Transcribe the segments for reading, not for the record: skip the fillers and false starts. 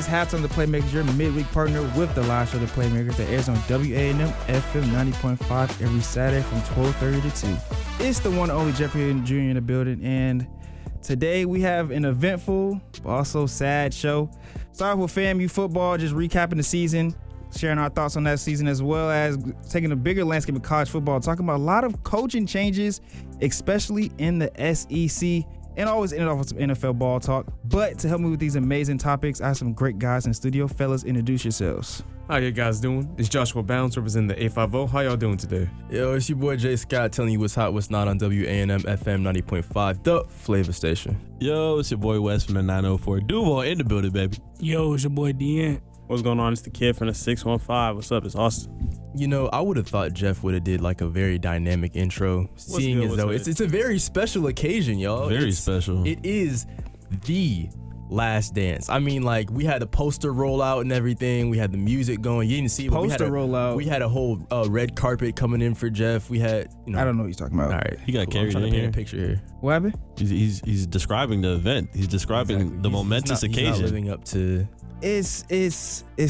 is Halftime the Playmakers, your midweek partner with the live show The Playmakers that airs on WANM-FM 90.5 every Saturday from 12:30 to 2. It's the one and only Jeffrey Jr. in the building, and today we have an eventful but also sad show. Start with FAMU football, just recapping the season, sharing our thoughts on that season, as well as taking a bigger landscape of college football, talking about a lot of coaching changes, especially in the SEC. And always end it off with some NFL ball talk. But to help me with these amazing topics, I have some great guys in the studio. Fellas, introduce yourselves. How you guys doing? It's Joshua Bounds representing the A50. How y'all doing today? Yo, it's your boy Jay Scott telling you what's hot, what's not on WANM-FM 90.5, the flavor station. Yo, it's your boy Wes from the 904 Duval in the building, baby. Yo, it's your boy Deanne. What's going on? It's the kid from the 615. What's up? It's Austin. You know, I would have thought Jeff would have did like a very dynamic intro, seeing as though it's a very special occasion, y'all. Very special. It is the last dance. I mean, like, we had the poster roll out and everything. We had the music going. You didn't see it. Poster roll out. We had a whole red carpet coming in for Jeff. We had, you know. I don't know what you're talking about. All right. He got carried I'm trying in to paint here. a picture here. What happened? He's describing the event. He's describing the momentous He's occasion. not living up to. It's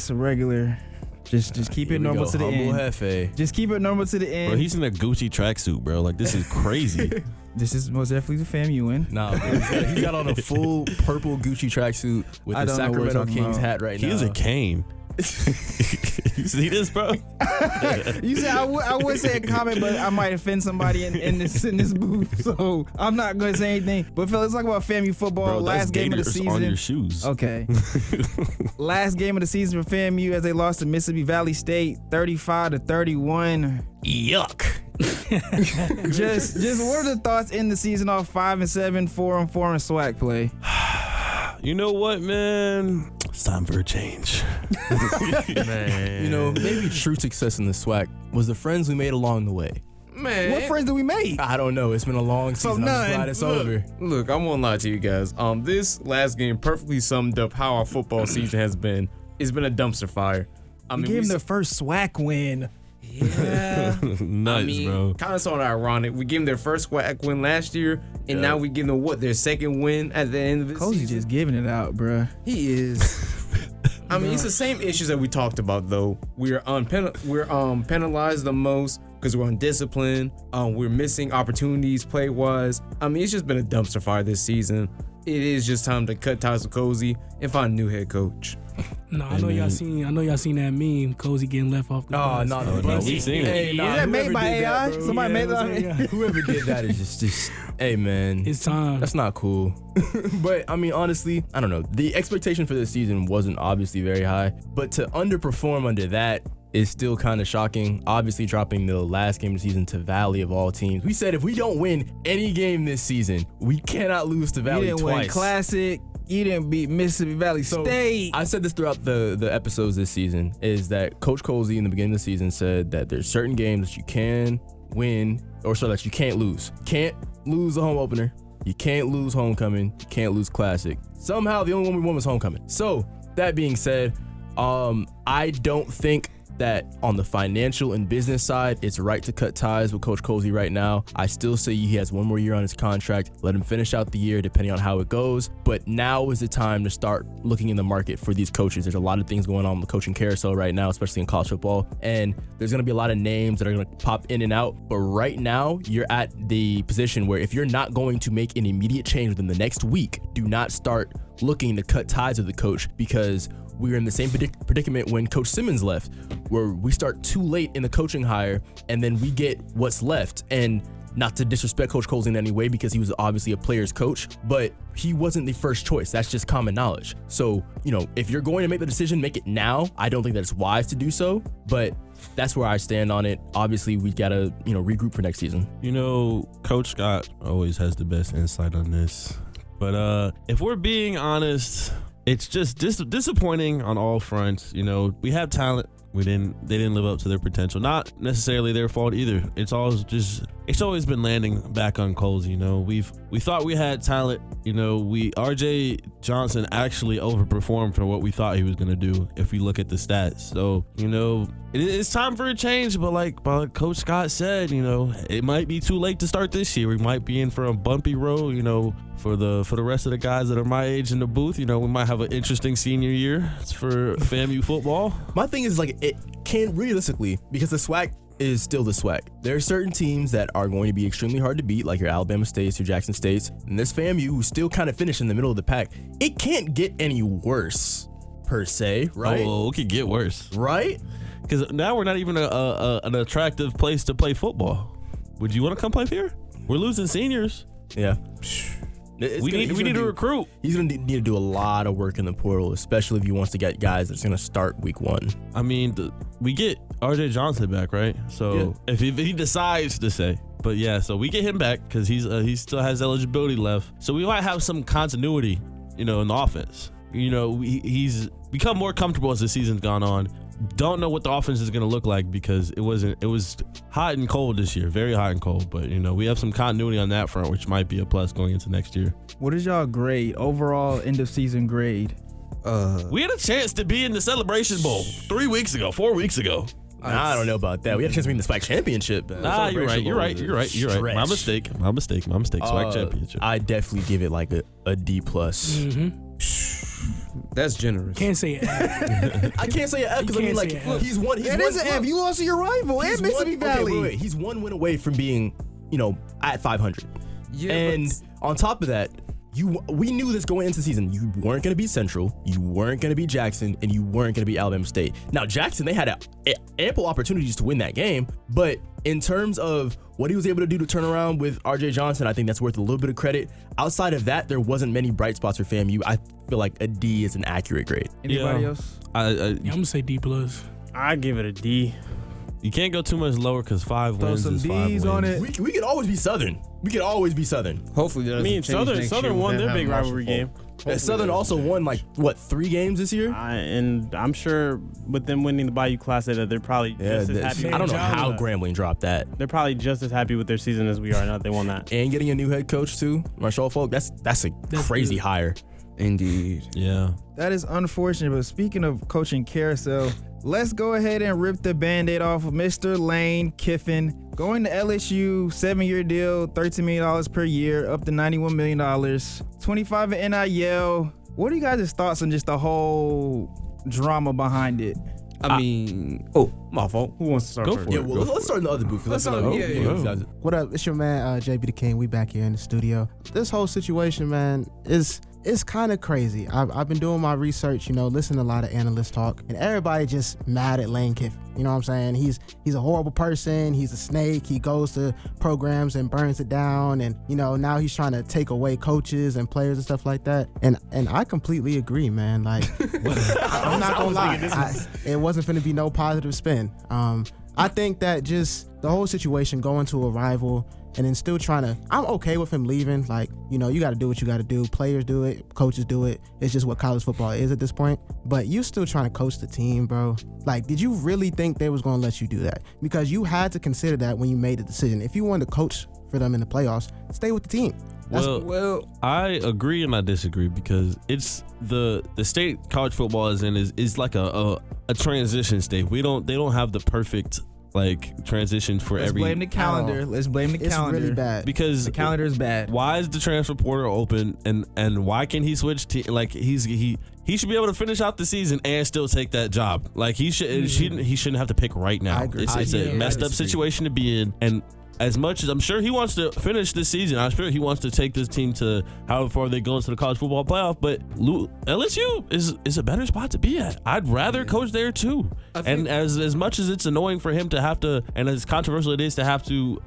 a regular. Just keep it normal to the Humble end. Hefe. Just keep it normal to the end. Bro, he's in a Gucci tracksuit, bro. Like, this is crazy. This is most definitely the FAMU win. Nah, bro, he got on a full purple Gucci tracksuit with I the don't know what we're Sacramento talking Kings about. hat right He now. is a cane. You see this, bro? You said I would say a comment, but I might offend somebody in this booth, so I'm not going to say anything. But fellas, let's talk about FAMU football. Bro, Last that's game of the gators season. on your shoes. Okay. Last game of the season for FAMU as they lost to Mississippi Valley State 35-31. Yuck. Just what are the thoughts in the season off 5-7, 4-4 in SWAC play? You know what, man? It's time for a change. Man. You know, maybe true success in the SWAC was the friends we made along the way. Man. What friends did we make? I don't know. It's been a long season. I'm just none. glad it's over. Look, I won't lie to you guys. This last game perfectly summed up how our football season has been. It's been a dumpster fire. I We mean, gave we them their first SWAC win. yeah. Nuts, bro. Kind of sort of ironic. We gave them their first SWAC win last year, and now we give them their second win at the end of the Cozy season. just giving it out, bruh. He is. I mean, it's the same issues that we talked about, though. We're penalized the most because we're undisciplined. We're missing opportunities play-wise. I mean, it's just been a dumpster fire this season. It is just time to cut ties with Cozy and find a new head coach. No, I know y'all seen that meme, Cozy getting left off the Oh, bus. no, no, bus. we seen it. Hey, nah, Is that made whoever by did AI? that, bro. Somebody made that. Whoever did that is just hey, man. It's time. That's not cool. But, I mean, honestly, I don't know. The expectation for this season wasn't obviously very high. But to underperform under that is still kind of shocking. Obviously, dropping the last game of the season to Valley of all teams. We said if we don't win any game this season, we cannot lose to Valley You didn't twice. win Classic. You didn't beat Mississippi Valley State. I said this throughout the episodes this season, is that Coach Colsey in the beginning of the season said that there's certain games that you can win, or so that you can't lose. Can't lose the home opener. You can't lose homecoming. You can't lose Classic. Somehow the only one we won was homecoming. So that being said, I don't think that on the financial and business side, it's right to cut ties with Coach Colsey right now. I still say he has one more year on his contract. Let him finish out the year depending on how it goes. But now is the time to start looking in the market for these coaches. There's a lot of things going on in the coaching carousel right now, especially in college football. And there's going to be a lot of names that are going to pop in and out. But right now, you're at the position where if you're not going to make an immediate change within the next week, do not start looking to cut ties with the coach, because we were in the same predicament when Coach Simmons left, where we start too late in the coaching hire and then we get what's left. And not to disrespect Coach Colsey in any way, because he was obviously a player's coach, but he wasn't the first choice. That's just common knowledge. So, you know, if you're going to make the decision, make it now. I don't think that it's wise to do so, but that's where I stand on it. Obviously, we got to, regroup for next season. You know, Coach Scott always has the best insight on this. But if we're being honest, it's just disappointing on all fronts. You know, we have talent They didn't live up to their potential. Not necessarily their fault either. It's always been landing back on Coles. We thought we had talent. RJ Johnson actually overperformed for what we thought he was going to do if we look at the stats. So, it's time for a change, but like Coach Scott said, it might be too late to start this year. We might be in for a bumpy road, for the rest of the guys that are my age in the booth. We might have an interesting senior year for FAMU football. My thing is like it can't realistically, because the SWAC is still the SWAC. There are certain teams that are going to be extremely hard to beat, like your Alabama States, your Jackson States, and this FAMU who's still kind of finished in the middle of the pack. It can't get any worse per se, right? Oh, it could get worse, right? Because now we're not even an attractive place to play football. Would you want to come play here? We're losing seniors. Yeah. We need to recruit. He's going to need to do a lot of work in the portal, especially if he wants to get guys that's going to start week 1. I mean, we get RJ Johnson back, right? So if he decides to stay. But yeah, so we get him back because he still has eligibility left. So we might have some continuity, in the offense. He's become more comfortable as the season's gone on. Don't know what the offense is going to look like because it was hot and cold this year, very hot and cold. But we have some continuity on that front, which might be a plus going into next year. What is y'all grade, overall end of season grade? We had a chance to be in the Celebration Bowl 4 weeks ago. I don't know about that. We had a chance to be in the SWAC championship. You're right. My mistake. SWAC championship. I definitely give it like a D+. That's generous. Can't say it. I can't say an F because look, he's one. It is an F. You lost to your rival in Mississippi Valley. Wait. He's 1 win away from being, at 500. Yeah, and on top of that, we knew this going into the season. You weren't going to beat Central, you weren't going to beat Jackson, and you weren't going to beat Alabama State. Now, Jackson, they had ample opportunities to win that game, but in terms of what he was able to do to turn around with RJ Johnson, I think that's worth a little bit of credit. Outside of that, there wasn't many bright spots for FAMU. I feel like a D is an accurate grade. Anybody else? I'm going to say D+. I give it a D. You can't go too much lower because 5 wins some is 5 D's wins. on it. We could always be Southern. Hopefully, that doesn't change Southern won their big rivalry game. Southern also won 3 games this year. And I'm sure with them winning the Bayou Classic that they're probably just as happy. I don't know how Grambling dropped that. They're probably just as happy with their season as we are now that they won that. And getting a new head coach too, Marshall Folk. That's a crazy hire. Indeed. Yeah. That is unfortunate. But speaking of coaching carousel, let's go ahead and rip the Band-Aid off of Mr. Lane Kiffin. Going to LSU, 7-year deal, $13 million per year, up to $91 million, 25 in NIL. What are you guys' thoughts on just the whole drama behind it? I mean, my fault. Who wants to start first? Yeah, well, let's start in the other booth. What up? It's your man, JB the King. We back here in the studio. This whole situation, man, it's kind of crazy. I've been doing my research, listening to a lot of analysts talk, and everybody just mad at Lane Kiffin. You know what I'm saying? He's a horrible person. He's a snake. He goes to programs and burns it down, and now he's trying to take away coaches and players and stuff like that. And I completely agree, man. Like, I'm not gonna lie, it wasn't finna be no positive spin. I think that just the whole situation going to a rival and then still I'm okay with him leaving. Like, you got to do what you got to do. Players do it. Coaches do it. It's just what college football is at this point. But you still trying to coach the team, bro. Like, did you really think they was going to let you do that? Because you had to consider that when you made the decision. If you wanted to coach for them in the playoffs, stay with the team. Well, I agree and I disagree because it's the state college football is in is like a transition state. They don't have the perfect transition for Let's every. blame the calendar. Let's blame the calendar. It's really bad because the calendar is bad. Why is the transfer portal open and why can he switch? He should be able to finish out the season and still take that job. Like he shouldn't have to pick right now. I agree. It's a messed up situation to be in and. As much as I'm sure he wants to finish this season, I'm sure he wants to take this team to however far they go into the college football playoff. But LSU is a better spot to be at. I'd rather coach there too. And as much as it's annoying for him to have to, and as controversial it is to have to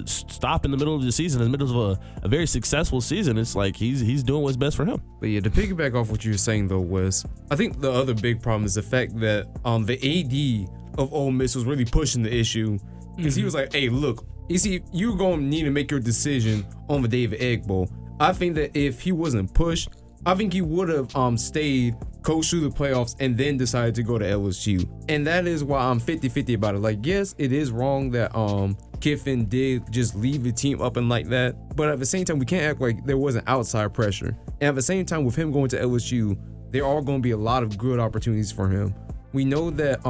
stop in the middle of the season, in the middle of a very successful season, it's like he's doing what's best for him. But yeah, to piggyback off what you were saying though, Wes, I think the other big problem is the fact that the AD of Ole Miss was really pushing the issue because he was like, "Hey, look." You see, you're going to need to make your decision on the day of the Egg Bowl. I think that if he wasn't pushed, I think he would have stayed coach through the playoffs, and then decided to go to LSU. And that is why I'm 50-50 about it. Like, yes, it is wrong that Kiffin did just leave the team up and like that, but at the same time, we can't act like there wasn't outside pressure. And at the same time, with him going to LSU, there are going to be a lot of good opportunities for him. We know that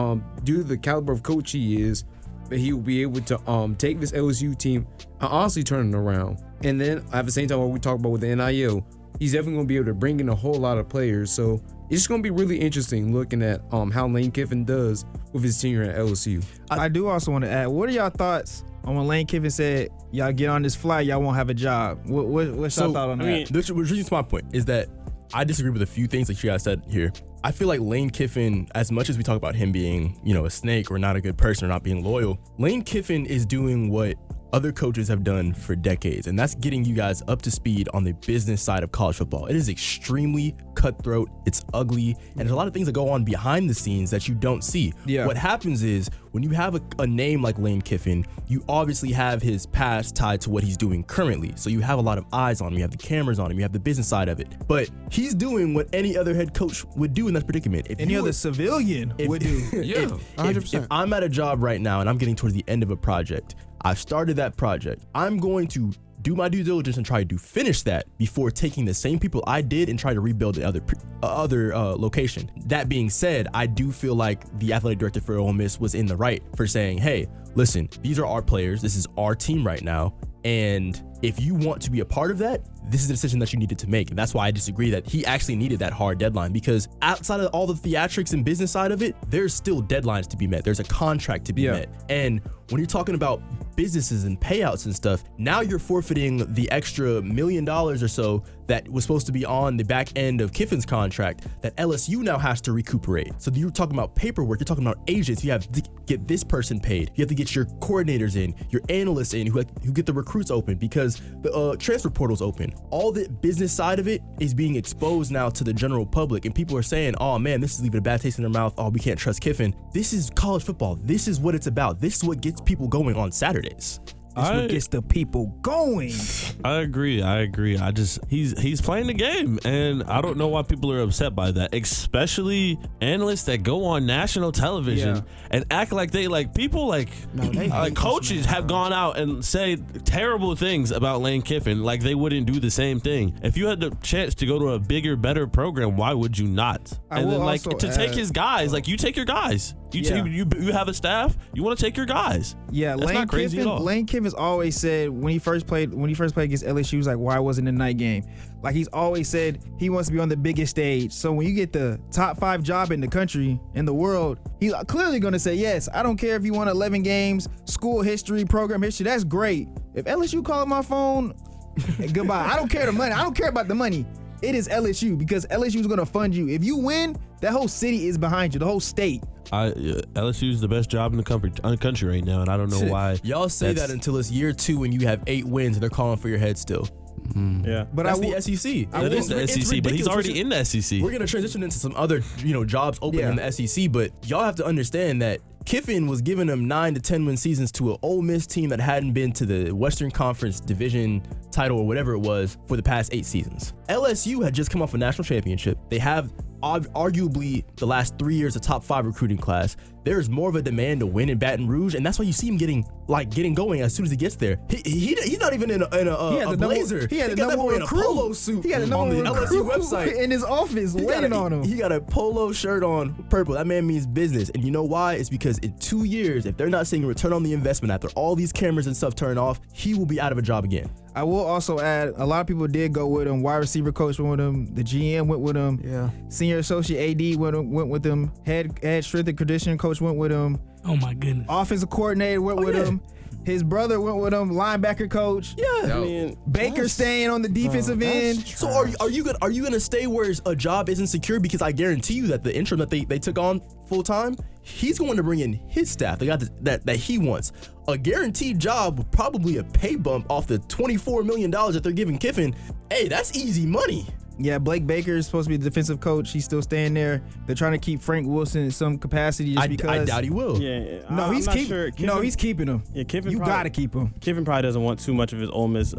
due to the caliber of coach he is, that he will be able to take this LSU team and honestly turn it around. And then at the same time, what we talk about with the NIL, he's definitely going to be able to bring in a whole lot of players. So it's going to be really interesting looking at how Lane Kiffin does with his tenure at LSU. I do also want to add, what are y'all thoughts on when Lane Kiffin said, y'all get on this flight, y'all won't have a job? What's your thought on that? Which is my point, is that I disagree with a few things that you guys said here. I feel like Lane Kiffin, as much as we talk about him being, a snake or not a good person or not being loyal, Lane Kiffin is doing what other coaches have done for decades, and that's getting you guys up to speed on the business side of college football. It is extremely cutthroat, it's ugly, and there's a lot of things that go on behind the scenes that you don't see. Yeah. What happens is, when you have a name like Lane Kiffin, you obviously have his past tied to what he's doing currently. So you have a lot of eyes on him, you have the cameras on him, you have the business side of it. But he's doing what any other head coach would do in that predicament. Any other civilian would do. Yeah, 100%. If I'm at a job right now and I'm getting towards the end of a project, I've started that project, I'm going to do my due diligence and try to finish that before taking the same people I did and try to rebuild the other location. That being said, I do feel like the athletic director for Ole Miss was in the right for saying, hey, listen, these are our players, this is our team right now, and if you want to be a part of that, this is the decision that you needed to make. And that's why I disagree that he actually needed that hard deadline, because outside of all the theatrics and business side of it, there's still deadlines to be met. There's a contract to be met. And when you're talking about businesses and payouts and stuff, now you're forfeiting the extra $1 million or so that was supposed to be on the back end of Kiffin's contract that LSU now has to recuperate. So you're talking about paperwork, you're talking about agents, you have to get this person paid, you have to get your coordinators in, your analysts in, who get the recruits open because the transfer portal's open. All the business side of it is being exposed now to the general public, and people are saying, oh man, this is leaving a bad taste in their mouth, oh, we can't trust Kiffin. This is college football, this is what it's about, this is what gets people going on Saturdays. That's what gets the people going. I agree. He's playing the game, and I don't know why people are upset by that, especially analysts that go on national television and act like coaches have gone out and say terrible things about Lane Kiffin, like they wouldn't do the same thing. If you had the chance to go to a bigger, better program, why would you not? And then take his guys, like you take your guys. You have a staff. You want to take your guys. Yeah, that's not crazy at all. Lane Kiffin's always said when he first played against LSU, he was like, why wasn't it a night game? Like, he's always said he wants to be on the biggest stage. So when you get the top 5 job in the country, in the world, he's clearly going to say yes. I don't care if you won 11 games, school history, program history. That's great. If LSU called my phone, goodbye. I don't care the money. I don't care about the money. It is LSU, because LSU is going to fund you. If you win, that whole city is behind you, the whole state. LSU is the best job in the country right now, and I don't know why. Y'all say that until it's year 2 and you have 8 wins and they're calling for your head still. Yeah, but that's the SEC. That is the SEC, but he's already in the SEC. We're gonna transition into some other, jobs open in the SEC, but y'all have to understand that Kiffin was giving them 9 to 10 win seasons to an Ole Miss team that hadn't been to the Western Conference division title or whatever it was for the past 8 seasons. LSU had just come off a national championship. They have arguably the last 3 years a top 5 recruiting class. There's more of a demand to win in Baton Rouge, and that's why you see him getting going as soon as he gets there. He's not even in a blazer. He had a number one polo suit. He had a on the number LSU website in his office waiting on him. He got a polo shirt on, purple. That man means business, and you know why? It's because in 2 years, if they're not seeing a return on the investment after all these cameras and stuff turn off, he will be out of a job again. I will also add, a lot of people did go with him. Wide receiver coach went with him. The GM went with him. Yeah. Senior associate AD went with him. Head strength and conditioning coach went with him. Oh my goodness. Offensive coordinator went with him. His brother went with him. Linebacker coach. Yeah. I mean, Baker staying on the defensive end. So are you gonna stay where a job isn't secure? Because I guarantee you that the interim that they took on full time, he's going to bring in his staff. They got that he wants. A guaranteed job, probably a pay bump off the $24 million that they're giving Kiffin. Hey, that's easy money. Yeah, Blake Baker is supposed to be the defensive coach. He's still staying there. They're trying to keep Frank Wilson in some capacity just because. I doubt he will. Yeah, No, he's keeping. Sure. He's keeping him. Yeah, Kiffin. You gotta keep him. Kiffin probably doesn't want too much of his Ole Miss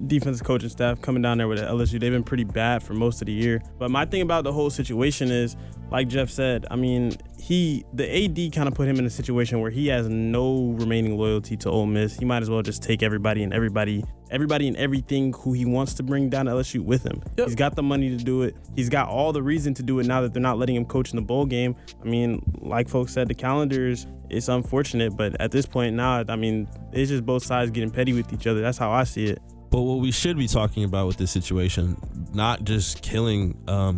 defensive coaching staff coming down there with LSU. They've been pretty bad for most of the year. But my thing about the whole situation is, like Jeff said, I mean, the AD kind of put him in a situation where he has no remaining loyalty to Ole Miss. He might as well just take everybody and everything who he wants to bring down to LSU with him. Yep. He's got the money to do it. He's got all the reason to do it now that they're not letting him coach in the bowl game. I mean, like folks said, the calendars, it's unfortunate, but at this point now, I mean, it's just both sides getting petty with each other. That's how I see it. But what we should be talking about with this situation, not just killing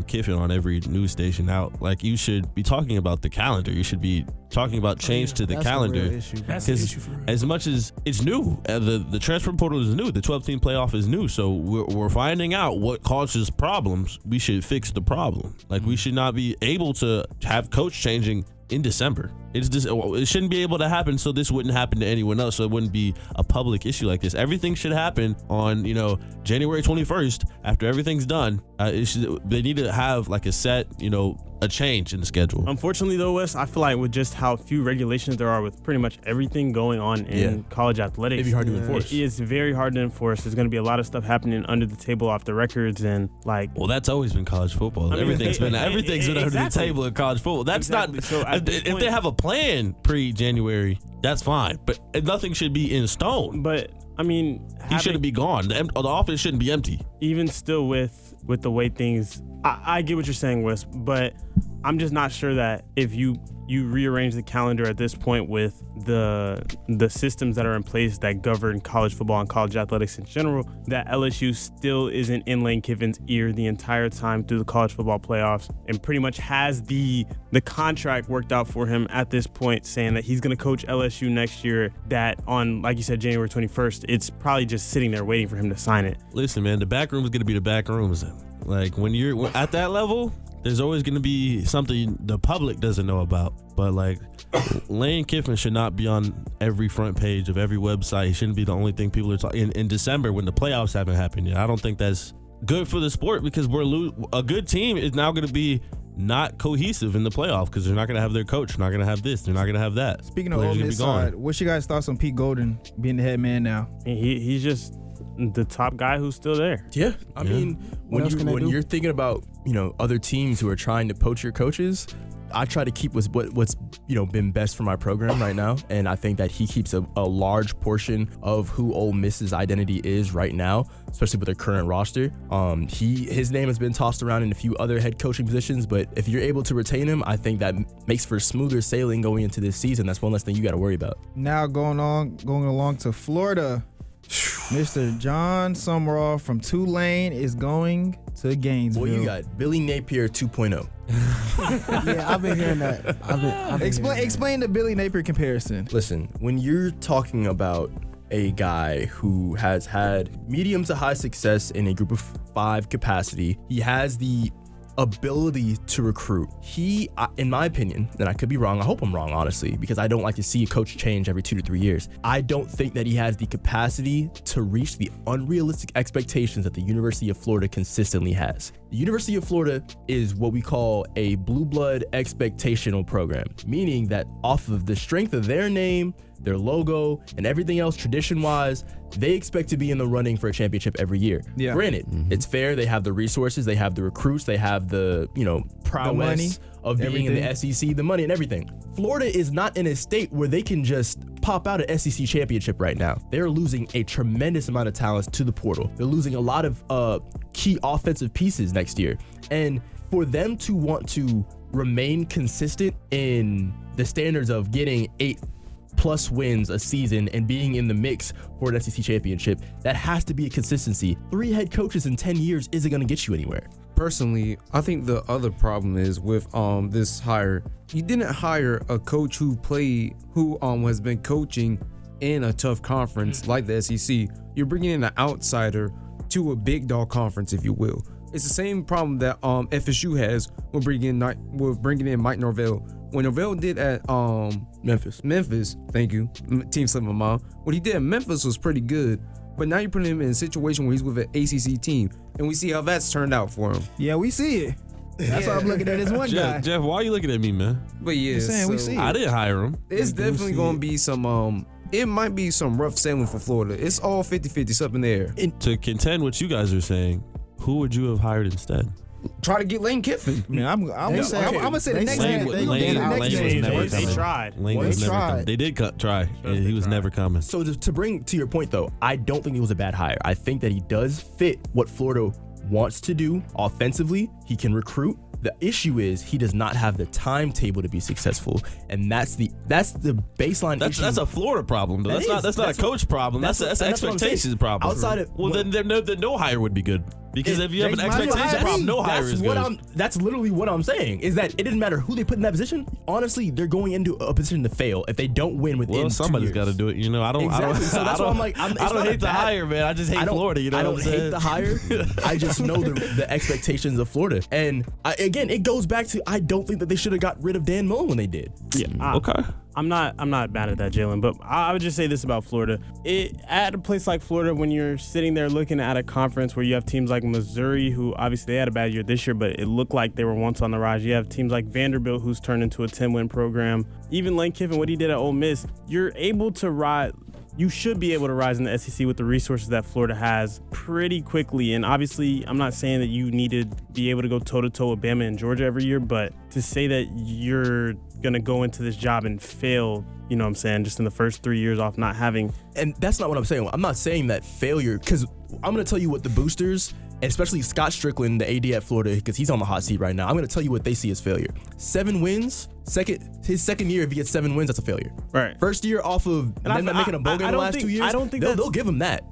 Kiffin on every news station out. Like, you should be talking about the calendar. You should be talking about change to the calendar. That's an issue for real. As much as it's new, the transfer portal is new. The 12-team playoff is new. So we're finding out what causes problems. We should fix the problem. Like, we should not be able to have coach changing in December. It shouldn't be able to happen, so this wouldn't happen to anyone else, so it wouldn't be a public issue like this. Everything should happen on, January 21st after everything's done. They need to have like a set, a change in the schedule. Unfortunately, though, Wes, I feel like with just how few regulations there are with pretty much everything going on in college athletics, it'd be hard to enforce. It's very hard to enforce. There's going to be a lot of stuff happening under the table off the records, and like. Well, that's always been college football. Everything's been under the table in college football. That's not. So if they have a plan pre-January, that's fine, but nothing should be in stone. But I mean, he shouldn't be gone. The office shouldn't be empty. Even still, with the way things, I get what you're saying, Wes, but I'm just not sure that if you rearrange the calendar at this point with the systems that are in place that govern college football and college athletics in general, that LSU still isn't in Lane Kiffin's ear the entire time through the college football playoffs, and pretty much has the contract worked out for him at this point, saying that he's going to coach LSU next year, that on, like you said, January 21st, it's probably just sitting there waiting for him to sign it. Listen, man, the back room is going to be the back rooms. Like, when you're at that level, there's always going to be something the public doesn't know about. But like, Lane Kiffin should not be on every front page of every website. He shouldn't be the only thing people are talking in December when the playoffs haven't happened yet. I don't think that's good for the sport, because a good team is now going to be not cohesive in the playoff because they're not going to have their coach. They're not going to have this. They're not going to have that. Speaking of Ole Miss side, what's your guys' thoughts on Pete Golden being the head man now? He's just the top guy who's still there. Yeah, I mean, when you're thinking about other teams who are trying to poach your coaches, I try to keep what's been best for my program right now, and I think that he keeps a large portion of who Ole Miss's identity is right now, especially with their current roster. His name has been tossed around in a few other head coaching positions, but if you're able to retain him, I think that makes for smoother sailing going into this season. That's one less thing you got to worry about. Now going along to Florida. Mr. John Summerall from Tulane is going to Gainesville. Well, you got Billy Napier 2.0. Yeah, I've been hearing that. Explain the Billy Napier comparison. Listen, when you're talking about a guy who has had medium to high success in a group of 5 capacity, he has the ability to recruit. He, in my opinion, and I could be wrong, I hope I'm wrong, honestly, because I don't like to see a coach change every 2 to 3 years. I don't think that he has the capacity to reach the unrealistic expectations that the University of Florida consistently has. The University of Florida is what we call a blue blood expectational program, meaning that off of the strength of their name, their logo, and everything else tradition-wise, they expect to be in the running for a championship every year. Yeah. Granted, it's fair. They have the resources, they have the recruits, they have the prowess of being in the SEC, the money and everything. Florida is not in a state where they can just pop out an SEC championship right now. They're losing a tremendous amount of talents to the portal. They're losing a lot of key offensive pieces next year. And for them to want to remain consistent in the standards of getting 8+ wins a season and being in the mix for an SEC championship, that has to be a consistency. 3 head coaches in 10 years isn't going to get you anywhere. Personally, I think the other problem is with this hire. You didn't hire a coach who has been coaching in a tough conference like the SEC. You're bringing in an outsider to a big dog conference, if you will. It's the same problem that FSU has with bringing in Mike Norvell. When Norvell did at Memphis, thank you, team slipped my mind. What he did at Memphis was pretty good, but now you're putting him in a situation where he's with an ACC team, and we see how that's turned out for him. Yeah, we see it. That's why I'm looking at this one guy. Jeff, why are you looking at me, man? But yeah, saying, we see it. I didn't hire him. It's definitely going to be some, it might be some rough sailing for Florida. It's all 50-50, it's up in the air. To contend what you guys are saying, who would you have hired instead? Try to get Lane Kiffin. Man, I'm gonna say the next Lane man. was never They coming. tried. Lane was never coming. They did try, and he was never coming. So to bring to your point though, I don't think he was a bad hire. I think that he does fit what Florida wants to do offensively. He can recruit. The issue is he does not have the timetable to be successful, and that's the baseline issue. That's a Florida problem, though. That's not a coach problem. That's an expectations problem. Outside of then no hire would be good. Because if you have an expectation problem, no hire is good. That's literally what I'm saying, is that it doesn't matter who they put in that position. Honestly, they're going into a position to fail if they don't win within 2 years. Somebody's got to do it. I don't. Exactly. So that's why I'm like, I don't hate the hire, man. I just hate Florida. I don't hate the hire. I just know the expectations of Florida. And again, it goes back to I don't think that they should have got rid of Dan Mullen when they did. Yeah. Okay. I'm not mad at that, Jalen, but I would just say this about Florida. At a place like Florida, when you're sitting there looking at a conference where you have teams like Missouri, who obviously they had a bad year this year, but it looked like they were once on the rise. You have teams like Vanderbilt, who's turned into a 10-win program. Even Lane Kiffin, what he did at Ole Miss, you're able to ride. You should be able to rise in the SEC with the resources that Florida has pretty quickly. And obviously, I'm not saying that you need to be able to go toe-to-toe with Bama and Georgia every year, but to say that you're going to go into this job and fail, you know what I'm saying, just in the first 3 years off not having. And that's not what I'm saying. I'm not saying that failure, because I'm going to tell you what the boosters, and especially Scott Strickland, the AD at Florida, because he's on the hot seat right now, I'm going to tell you what they see as failure. 7 wins, his second year, if he gets 7 wins, that's a failure. Right. First year off of them not making a bowl game the last 2 years, I don't think they'll give him that.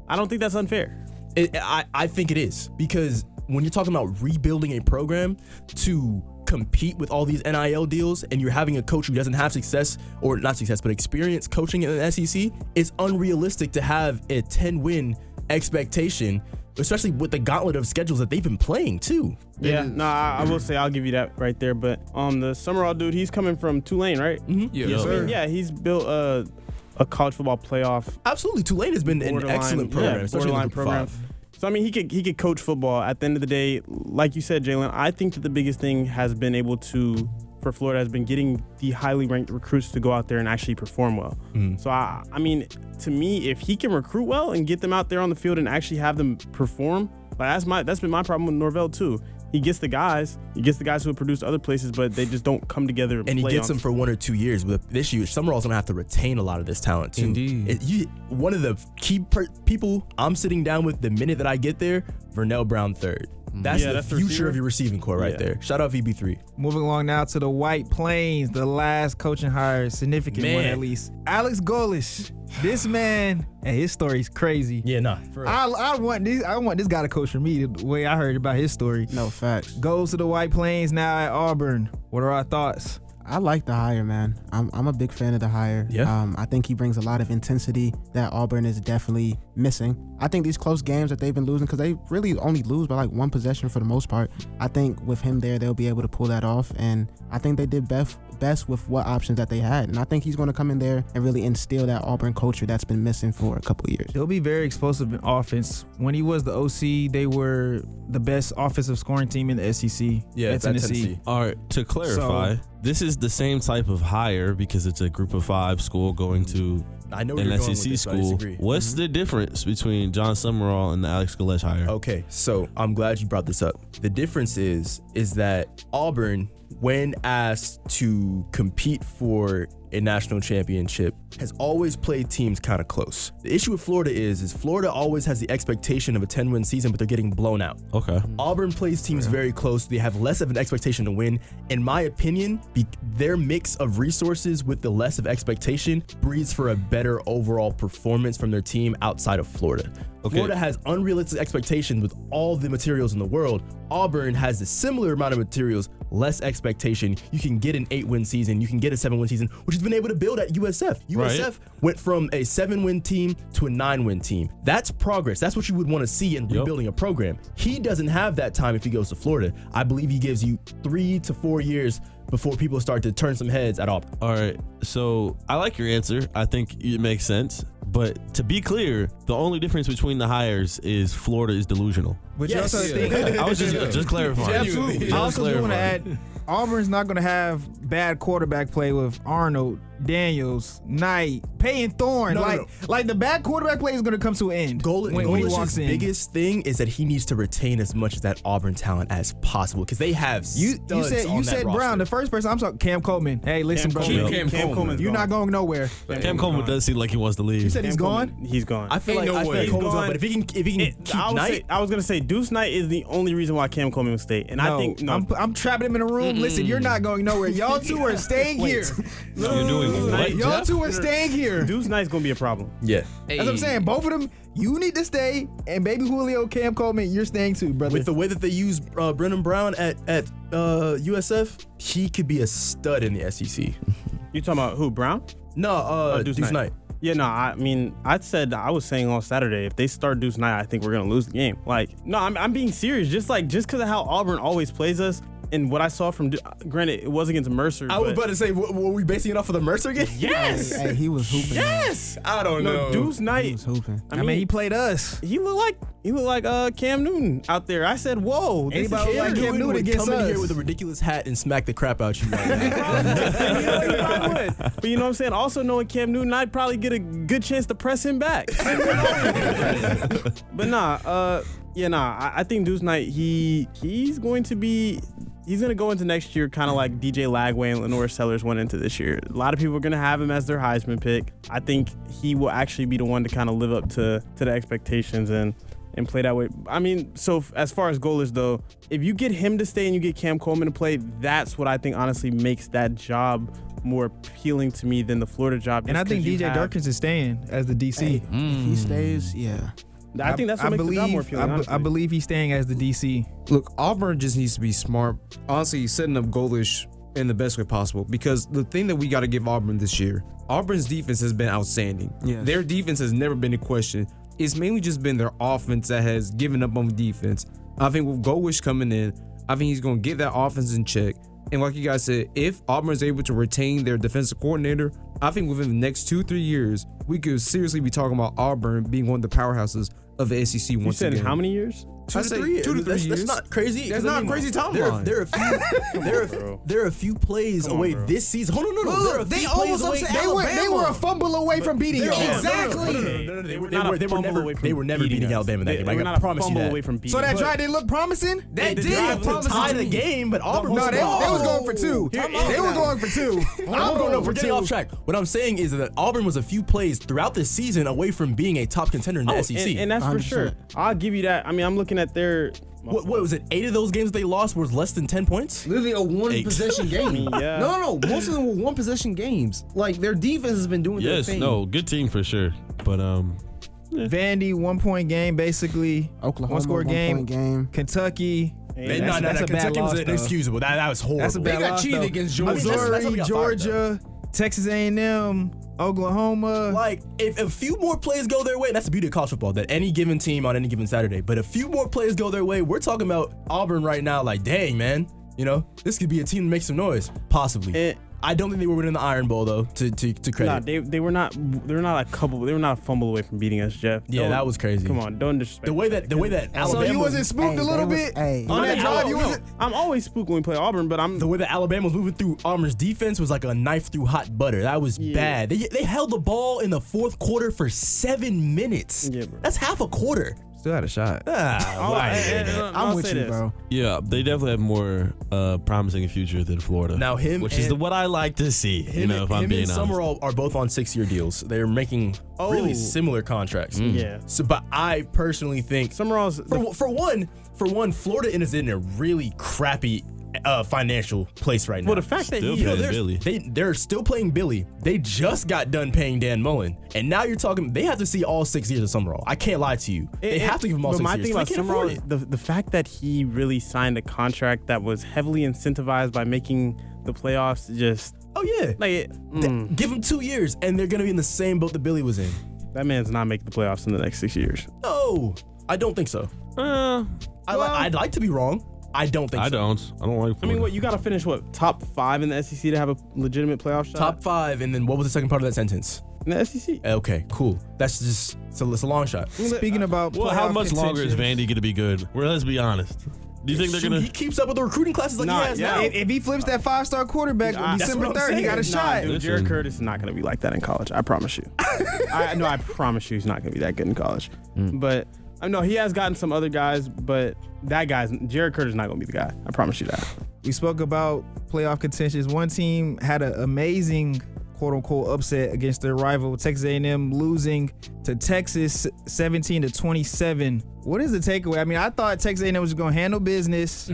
I don't think that's unfair. I think it is, because when you're talking about rebuilding a program to compete with all these NIL deals, and you're having a coach who doesn't have success, or not success, but experience coaching in the SEC, it's unrealistic to have a 10-win expectation, especially with the gauntlet of schedules that they've been playing too. Yeah, I will say I'll give you that right there. But the Summerall dude, he's coming from Tulane, right? Mm-hmm. Yeah, sir. Yeah, he's built a college football playoff. Absolutely, Tulane has been an excellent program, especially in the Group 5. So I mean, he could coach football. At the end of the day, like you said, Jalen, I think that the biggest thing has been for Florida has been getting the highly ranked recruits to go out there and actually perform well. So I mean, to me, if he can recruit well and get them out there on the field and actually have them perform, like that's been my problem with Norvell too. He gets the guys who have produced other places, but they just don't come together and he play gets them for 1 or 2 years. But this year, Summerall's going to have to retain a lot of this talent, too. Indeed. One of the key people I'm sitting down with the minute that I get there, Vernell Brown III. That's the future of your receiving core right there. Shout out VB3. Moving along now to the White Plains, the last coaching hire, significant one at least. Alex Golesh. This man, and his story's crazy. Yeah, nah. I want this guy to coach for me the way I heard about his story. No facts. Goes to the White Plains now at Auburn. What are our thoughts? I like the hire, man. I'm a big fan of the hire. Yeah. I think he brings a lot of intensity that Auburn is definitely missing. I think these close games that they've been losing, because they really only lose by like 1 possession for the most part, I think with him there, they'll be able to pull that off. And I think they did best with what options that they had. And I think he's going to come in there and really instill that Auburn culture that's been missing for a couple of years. He'll be very explosive in offense. When he was the OC, they were the best offensive scoring team in the SEC. Yeah, at Tennessee. All right, to clarify, this is the same type of hire because it's a group of 5 school going to I know where an you're going SEC with this, but I school. disagree. What's the difference between John Summerall and the Alex Golesh hire? Okay, so I'm glad you brought this up. The difference is that Auburn, when asked to compete for a national championship, has always played teams kind of close. The issue with Florida is Florida always has the expectation of a 10-win season, but they're getting blown out. Okay. Auburn plays teams very close. They have less of an expectation to win. In my opinion, their mix of resources with the less of expectation breeds for a better overall performance from their team outside of Florida. Okay. Florida has unrealistic expectations with all the materials in the world. Auburn has a similar amount of materials, less expectation. You can get an 8-win season. You can get a 7-win season, which has been able to build at USF. USF went from a 7-win team to a 9-win team. That's progress. That's what you would want to see in rebuilding a program. He doesn't have that time if he goes to Florida. I believe he gives you 3 to 4 years before people start to turn some heads at Auburn. All right. So I like your answer. I think it makes sense. But to be clear, the only difference between the hires is Florida is delusional. But Yes. you also think I was just clarifying. absolutely. I also do want to add, Auburn's not going to have bad quarterback play with Arnold, Daniels, Knight, Payton Thorne. Like the bad quarterback play is going to come to an end when he walks in. Biggest thing is that he needs to retain as much of that Auburn talent as possible because they have You studs said on that Brown, the roster. first person I'm talking. Cam Coleman. Hey, listen, bro. Cam Coleman's You're not going nowhere. Cam Coleman does seem like he wants to leave. You said he's gone. He's gone. I feel Ain't like no way. Coleman's gone, but if he can keep Knight, I was gonna say Deuce Knight is the only reason why Cam Coleman will stay, and I think I'm trapping him in a room. Listen, you're not going nowhere. Y'all two are staying here. You're doing what? Y'all Jeff? two are staying here. Deuce Knight's gonna be a problem. yeah. That's what I'm saying. Both of them, you need to stay, and baby Julio, Cam Coleman, you're staying too, brother. With the way that they use Brennan Brown at USF, he could be a stud in the SEC. You talking about who? Brown? No, Deuce Deuce Knight. Knight. Yeah, no, I mean, I was saying on Saturday, if they start Deuce Knight, I think we're gonna lose the game. Like, no, I'm being serious. Just because of how Auburn always plays us, and what I saw from, granted, it was against Mercer. I was about to say, were we basing it off of the Mercer game? Yes. Hey, he was hooping. Yes. I don't know. Deuce He Knight. was hooping. I mean, he played us. He looked like Cam Newton out there. I said, whoa. This is Anybody like serious. Cam Newton would against come in us. here with a ridiculous hat and smack the crap out you right now. But you know what I'm saying? Also knowing Cam Newton, I'd probably get a good chance to press him back. But I think Deuce Knight, he's going to go into next year kind of like DJ Lagway and Lenore Sellers went into this year. A lot of people are going to have him as their Heisman pick. I think he will actually be the one to kind of live up to the expectations and play that way. I mean, so as far as goal is though, if you get him to stay and you get Cam Coleman to play, that's what I think honestly makes that job more appealing to me than the Florida job. And I think DJ Durkins is staying as the DC. If he stays, yeah. I think that's what makes the job more appealing. I honestly. believe he's staying as the DC. Look, Auburn just needs to be smart. Honestly, setting up Golish in the best way possible. Because the thing that we got to give Auburn this year, Auburn's defense has been outstanding. Yes. Their defense has never been in question. It's mainly just been their offense that has given up on defense. I think with Golish coming in, I think he's going to get that offense in check. And like you guys said, if Auburn is able to retain their defensive coordinator, I think within the next 2-3 years, we could seriously be talking about Auburn being one of the powerhouses of the SEC You once said again. in how many years? 2 to 3 years. That's not crazy. That's 'cause not a crazy timeline. There are a few plays away this season. Hold on, no. There are a They few almost plays away. upset. They were a fumble away from beating y'all. Exactly. They were never beating Alabama that game. They were I not a promise you fumble that. away from beating. So that drive didn't look promising? They They did tie the game, but Auburn No, was they was going for two. They were going for two. I'm going We're for getting two. off track. What I'm saying is that Auburn was a few plays throughout the season away from being a top contender in the SEC. And that's for 100%. sure. I'll give you that. I mean, I'm looking at their. What was it? 8 of those games they lost was less than 10 points? Literally a one-possession game. Yeah. No. Most of them were one-possession games. Like, their defense has been doing their Yes, thing. no, good team for sure. But Vandy, 1 point game, basically. Oklahoma, 1 score 1 game. point game. Kentucky. No, that's a bad Kentucky was loss, though. inexcusable. That was horrible. That's a bad They got loss, cheated though. against Georgia. That's what Missouri, we got fired, Georgia, Texas A&M, Oklahoma. Like, if a few more plays go their way, that's the beauty of college football, that any given team on any given Saturday, but a few more plays go their way, we're talking about Auburn right now, like, dang, man. You know, this could be a team that makes some noise. Possibly. I don't think they were winning the Iron Bowl, though, to credit. Nah, they were not a fumble away from beating us, Jeff. Yeah, that was crazy. Come on, don't disrespect. The way that So Alabama you wasn't spooked a little bit on that drive? You wasn't. I'm always spooked when we play Auburn, but the way that Alabama was moving through Auburn's defense was like a knife through hot butter. That was bad. They held the ball in the fourth quarter for 7 minutes. Yeah, bro. That's half a quarter. Still had a shot. I'm with you, bro. yeah, they definitely have more promising future than Florida. Now which is what I like to see. If I'm being honest. Summerall are both on 6-year deals. They're making really similar contracts. Yeah. So, but I personally think Summerall's for one, Florida is in a really crappy financial place right now. well, the fact that Still he paying Billy. They're still playing Billy. They just got done paying Dan Mullen, and now you're talking. They have to see all 6 years of Summerall. I can't lie to you. They have to give him all 6 years. But my thing about They can't afford Summerall, it. the fact that he really signed a contract that was heavily incentivized by making the playoffs, just Oh yeah, like give him 2 years, and they're gonna be in the same boat that Billy was in. that man's not making the playoffs in the next 6 years. No, I don't think so. I'd like to be wrong. I don't think I so. don't like Florida. I mean, what you got to finish top 5 in the SEC to have a legitimate playoff shot? Top 5, and then what was the second part of that sentence? in the SEC. Okay, cool. That's just so it's a long shot. Speaking about Well, how playoff much longer is contention, Vandy going to be good? Well, let's be honest. Do you think they're Shoot, going he to? keeps up with the recruiting classes like Nah, he has yeah. now. If he flips that 5-star quarterback on That's December what I'm 3rd, he got a saying. shot. Dude, Jared Curtis is not going to be like that in college. I promise you. I promise you he's not going to be that good in college. But I know he has gotten some other guys, but Jared Curtis is not going to be the guy. I promise you that. We spoke about playoff contentions. One team had an amazing quote-unquote upset against their rival, Texas A&M, losing to Texas 17-27. What is the takeaway? I mean, I thought Texas A&M was just going to handle business,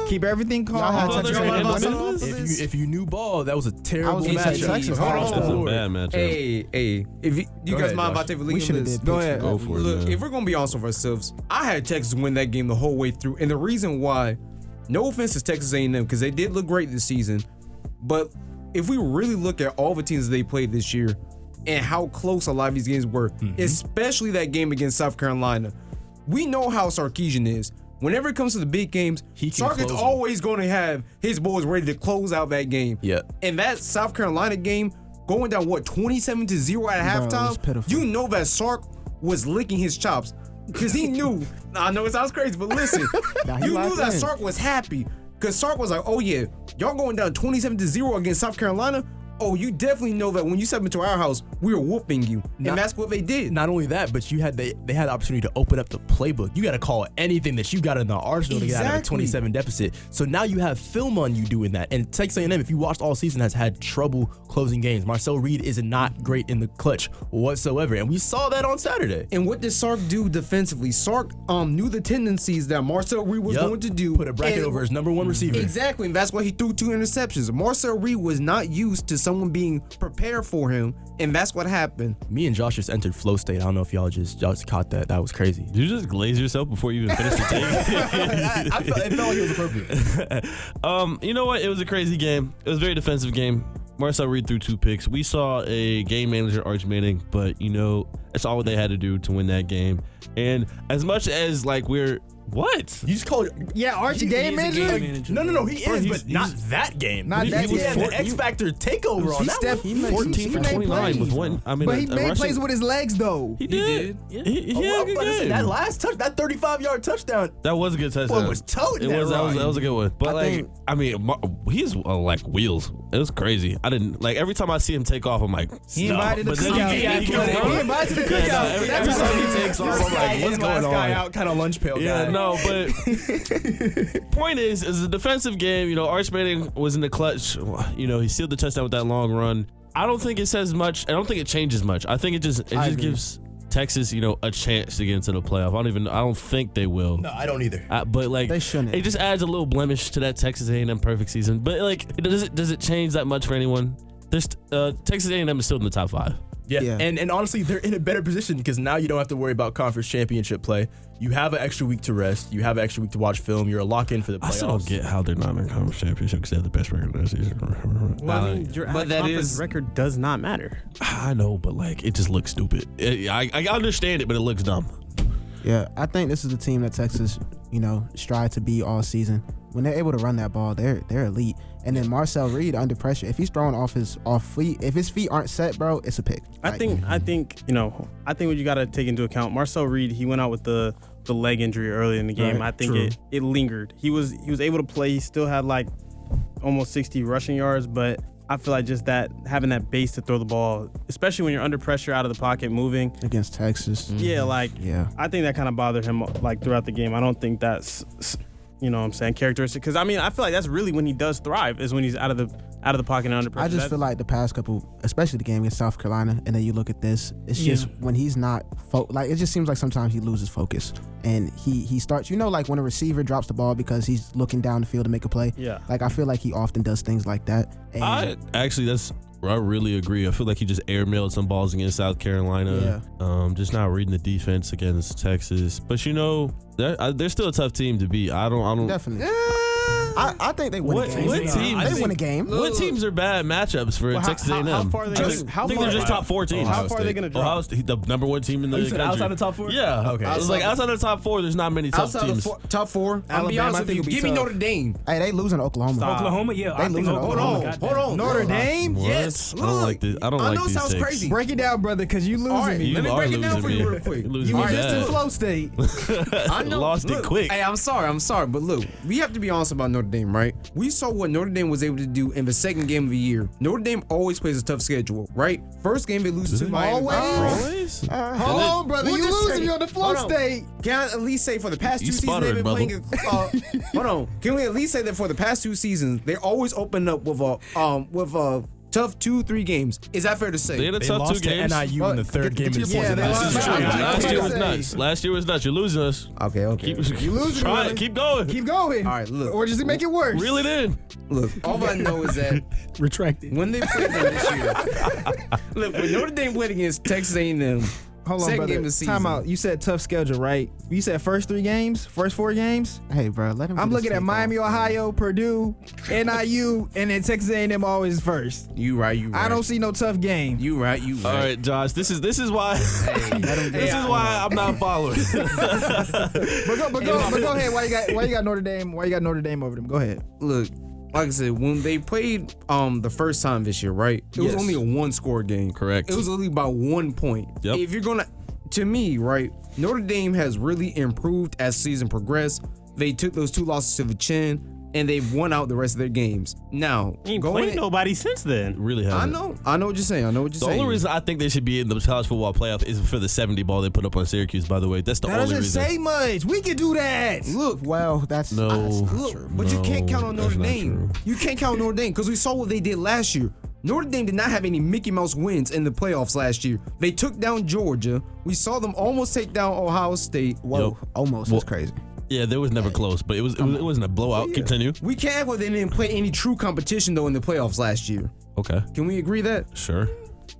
keep everything calm. Y'all had Texas A&M If you knew ball, that was a terrible gonna say matchup. Texas. Hold That's a on. bad matchup. Hey, if you guys ahead, mind Josh. about taking the We lead should on have this? did. Go ahead. Go for it, Look, man. if we're gonna be honest with ourselves, I had Texas win that game the whole way through, and the reason why, no offense to Texas A&M, because they did look great this season, but if we really look at all the teams they played this year and how close a lot of these games were, especially that game against South Carolina, we know how Sarkisian is. Whenever it comes to the big games, He can Sark is close them. always going to have his boys ready to close out that game. Yeah. And that South Carolina game, going down 27-0 at Bro, it was halftime, pitiful. you know that Sark was licking his chops because he knew. I know it sounds crazy, but listen, Nah, he you knew locked that in. Sark was happy because Sark was like, "Oh yeah, y'all going down 27-0 against South Carolina. Oh, you definitely know that when you step into our house, we were whooping you," and that's what they did. Not only that, but they had the opportunity to open up the playbook. You got to call anything that you got in the arsenal to get out of a Exactly. 27 deficit. So now you have film on you doing that. And Texas A&M, if you watched all season, has had trouble closing games. Marcel Reed is not great in the clutch whatsoever, and we saw that on Saturday. And what did Sark do defensively? Sark knew the tendencies that Marcel Reed was going to do. Put a bracket and- over his number one receiver. Exactly, and that's why he threw 2 interceptions. Marcel Reed was not used to someone being prepared for him, and that's what happened. Me and Josh just entered flow state. I don't know if y'all just caught that. That was crazy. Did you just glaze yourself before you even finished the take? It felt like it was appropriate. You know what? It was a crazy game. It was a very defensive game. Marcel Reed threw 2 picks. We saw a game manager, Arch Manning, but that's all they had to do to win that game. And as much as we're what? You just called Archie game manager? No, he is, but not that game. Not that he game. had the X Factor takeover on that one. He made 14 for some 29 plays, with bro. one. I mean, But he a made rushing- plays with his legs, though. He did. He had a good game. That last touch, that 35-yard touchdown. That was a good touchdown. Boy was toting It that was. That ride. was a good one. But he's like wheels. It was crazy. I didn't every time I see him take off, I'm like, He invited the But then cookout. he can He invited the Yeah, cookout. every That's time all he takes off, I'm like, what's going guy on? out, kind of lunch pail Yeah, guy. no, but point is a defensive game. Arch Manning was in the clutch. He sealed the touchdown with that long run. I don't think it says much. I don't think it changes much. I think it just agree. gives Texas, a chance to get into the playoff. I don't think they will. No, I don't either. But They shouldn't. It just adds a little blemish to that Texas A&M perfect season. But does it change that much for anyone? Texas A&M is still in the top 5. Yeah. And honestly, they're in a better position because now you don't have to worry about conference championship play. You have an extra week to rest. You have an extra week to watch film. You're a lock-in for the playoffs. I still don't get how they're not in the conference championship because they have the best record last season. Your But that conference is- record does not matter. I know, but it just looks stupid. I understand it, but it looks dumb. Yeah, I think this is the team that Texas, strive to be all season. When they're able to run that ball, they're elite. And then Marcel Reed under pressure, if he's throwing off his feet, if his feet aren't set, bro, it's a pick. I think what you got to take into account, Marcel Reed, he went out with the leg injury early in the game. Right, I think it lingered. He was able to play. He still had almost 60 rushing yards, but I feel like just that having that base to throw the ball, especially when you're under pressure out of the pocket moving. against Texas. Yeah, Yeah. I think that kind of bothered him throughout the game. I don't think that's characteristic, because I feel like that's really when he does thrive, is when he's out of the pocket and under pressure. I just feel like the past couple, especially the game against South Carolina, and then you look at this, it's just when he's not, it just seems like sometimes he loses focus. And he starts, when a receiver drops the ball because he's looking down the field to make a play. Yeah. I feel like he often does things like that. And I really agree. I feel like he just airmailed some balls against South Carolina. Just not reading the defense against Texas. But they're still a tough team to beat. I don't. definitely. I think they win a game. What teams? They win a game. What teams are bad matchups for Texas A&M? How far are they I think they're just top 4 teams. How far are they going to drop? Ohio State, the number 1 team in the country. Outside the top 4? Yeah. Okay. It's like outside of the top 4, there's not many tough Outside teams. of top 4, I'll be Alabama, honest I with think you. will be Give me tough. Notre Dame. Hey, they losing to Oklahoma. Oklahoma, yeah. They I think losing to Hold Oklahoma on, got hold that. on. Notre Dame? What? Yes. I don't like this. I don't I like know it these sounds takes. crazy. Break it down, brother, because you losing All right, me. let me You break are it down for losing you me. real quick. You're losing You me were just in bad. Flow State. I know. Lost it Look, quick. Hey, I'm sorry, but look, we have to be honest about Notre Dame, right? We saw what Notre Dame was able to do in the second game of the year. Notre Dame always plays a tough schedule, right? First game they lose to Miami. Always? Hold on, brother. We'll You just losing say- me on the Flow hold on. State. Can I at least say for the past You 2 seasons they've been sputtered, playing? Hold on. Can we at least say that for the past 2 seasons they always open up with a tough 2-3 games? Is that fair to say? They had a They tough 2 lost to games. NIU in the third game of the Yeah, season. they last lost year. to NIU. Last year was Say. nuts. Last year was nuts. You're losing us. Okay. You losing, Try brother. it. Keep going. Keep going. All right, look. Or just make it worse. Reel it in. Look, all I know is that Retracted. when they played them this year, look, when Notre Dame played against Texas A&M, Hold on, second brother. game of the season. Time out. You said tough schedule, right? You said first 4 games? Hey, bro, let him. I'm get looking his at take Miami, off. Ohio, Purdue, NIU, and then Texas A&M always first. You right. I don't see no tough game. You right. All right, Josh. This is why. This is why I'm not following. But go ahead. Why you got Notre Dame? Why you got Notre Dame over them? Go ahead. Look, like I said, when they played the first time this year, right? It was Yes. only a 1-score game. Correct. It was only by 1 point. Yep. If you're gonna, to me, right, Notre Dame has really improved as season progressed. They took those 2 losses to the chin, and they've won out the rest of their games. Now, Ain't going played in, nobody since then. Really haven't. I know what you're saying. The only reason I think they should be in the college football playoff is for the 70 ball they put up on Syracuse, by the way. That's the That only doesn't reason. say much. We can do that. Look, Well, that's No. look, but you can't count on that's Notre not Dame. true. You can't count on Notre Dame because we saw what they did last year. Notre Dame did not have any Mickey Mouse wins in the playoffs last year. They took down Georgia. We saw them almost take down Ohio State. Whoa, almost. Well, That's crazy. Yeah, there was never close, but it wasn't a blowout. Continue. We can't act like they didn't play any true competition though in the playoffs last year. Okay. Can we agree that? Sure.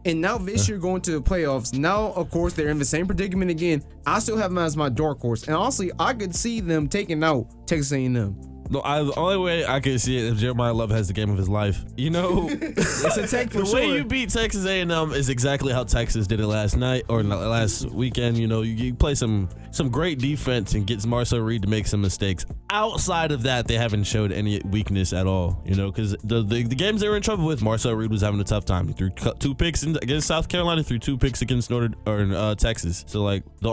And now this year going to the playoffs. Now, of course, they're in the same predicament again. I still have them as my dark horse, and honestly, I could see them taking out Texas A&M. No, the only way I can see it if Jeremiah Love has the game of his life. You know, It's a take for the sure. way you beat Texas A&M is exactly how Texas did it last night or last weekend. You know, you play some great defense and get Marcel Reed to make some mistakes. Outside of that, they haven't showed any weakness at all. You know, because the games they were in trouble with, Marcel Reed was having a tough time. He threw 2 picks against South Carolina, threw 2 picks against Texas. So like the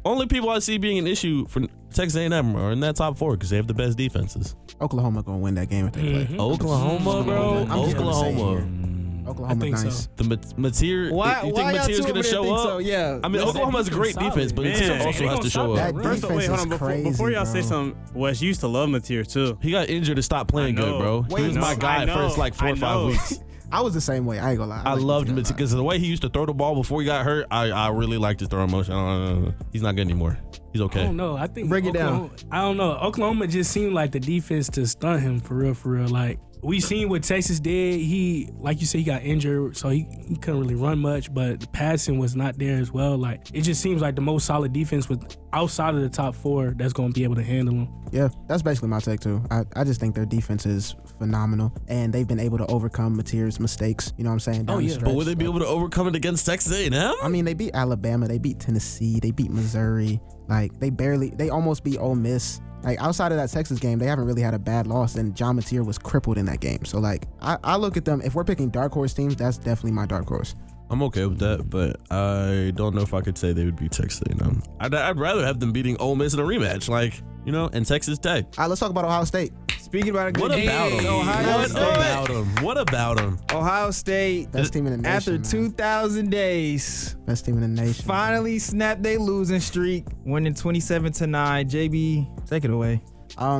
only people I see being an issue for Texas A&M are in that top 4 because they have the best defenses. Oklahoma gonna win that game if they play. Oklahoma, bro. I'm just gonna say it Oklahoma. Oklahoma, I think nice. so. The Mateer. Why? You Why think y'all Mateer's two over gonna there show think up? so? Yeah. I mean, Oklahoma has a great solid, defense, but man. Mateer also They has gonna to show stop up. First that. of all, wait, hold on. Defense is Before y'all crazy, say bro. something, Wes used to love Mateer too. He got injured to stop playing I know. good, bro. He Wait, was my no, guy I know, first like 4 or I 5 know. weeks. I was the same way. I ain't gonna lie. I loved Mateer because the way he used to throw the ball before he got hurt, I really liked his throwing motion. He's not good anymore. He's I okay. don't know. I think Break it down. I don't know. Oklahoma just seemed like the defense to stun him for real. Like we seen what Texas did. He, like you said, he got injured, so he couldn't really run much. But the passing was not there as well. Like it just seems like the most solid defense with outside of the top 4 that's going to be able to handle him. Yeah, that's basically my take too. I just think their defense is phenomenal, and they've been able to overcome Mateer's mistakes. You know what I'm saying? Down the yeah. stretch. But would they be able to overcome it against Texas A&M? I mean, they beat Alabama, they beat Tennessee, they beat Missouri. Like they almost beat Ole Miss. Like outside of that Texas game, they haven't really had a bad loss, and John Mateer was crippled in that game. So like, I look at them. If we're picking dark horse teams, that's definitely my dark horse. I'm okay with that, but I don't know if I could say they would beat Texas A&M. I'd rather have them beating Ole Miss in a rematch, like, you know, and Texas Tech. All right, let's talk about Ohio State. Speaking about a good What game, about them? Ohio What State. about them? What about them? Ohio State, Best team in the nation. after man. 2,000 days, Best team in the nation. finally snapped their losing streak, winning 27-9. JB, take it away.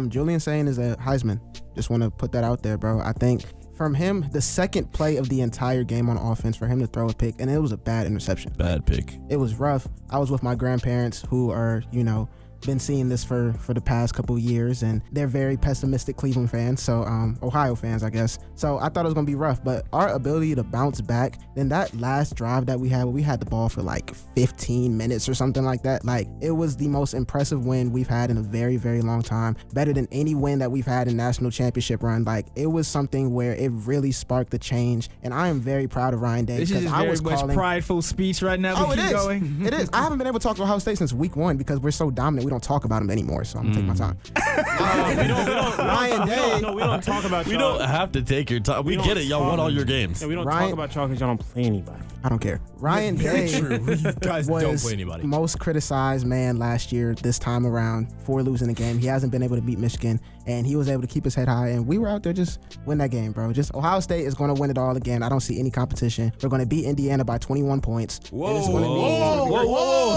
Julian Sain is a Heisman. Just want to put that out there, bro. I think from him, the second play of the entire game on offense, for him to throw a pick, and it was a bad interception. Bad pick. It was rough. I was with my grandparents who are, you know, been seeing this for the past couple years, and they're very pessimistic Cleveland fans, so Ohio fans, I guess. So I thought it was gonna be rough, but our ability to bounce back, then that last drive that we had the ball for like 15 minutes or something like that. Like, it was the most impressive win we've had in a very, very long time. Better than any win that we've had in national championship run. Like, it was something where it really sparked the change, and I am very proud of Ryan Day. This is I was very much calling prideful speech right now. Oh, Keep going. It is. I haven't been able to talk to Ohio State since week 1 because we're so dominant. We don't talk about them anymore, so I'm gonna take my time. Ryan Day. No, we don't talk about We y'all. don't have to take your time. We get it. Y'all won all your games. Yeah, we don't Ryan- talk about y'all because y'all don't play anybody. I don't care. Ryan Day You guys don't was play anybody. most criticized man last year this time around for losing the game. He hasn't been able to beat Michigan, and he was able to keep his head high, and we were out there just win that game, bro. Just Ohio State is going to win it all again. I don't see any competition. We're going to beat Indiana by 21 points. Whoa, Whoa.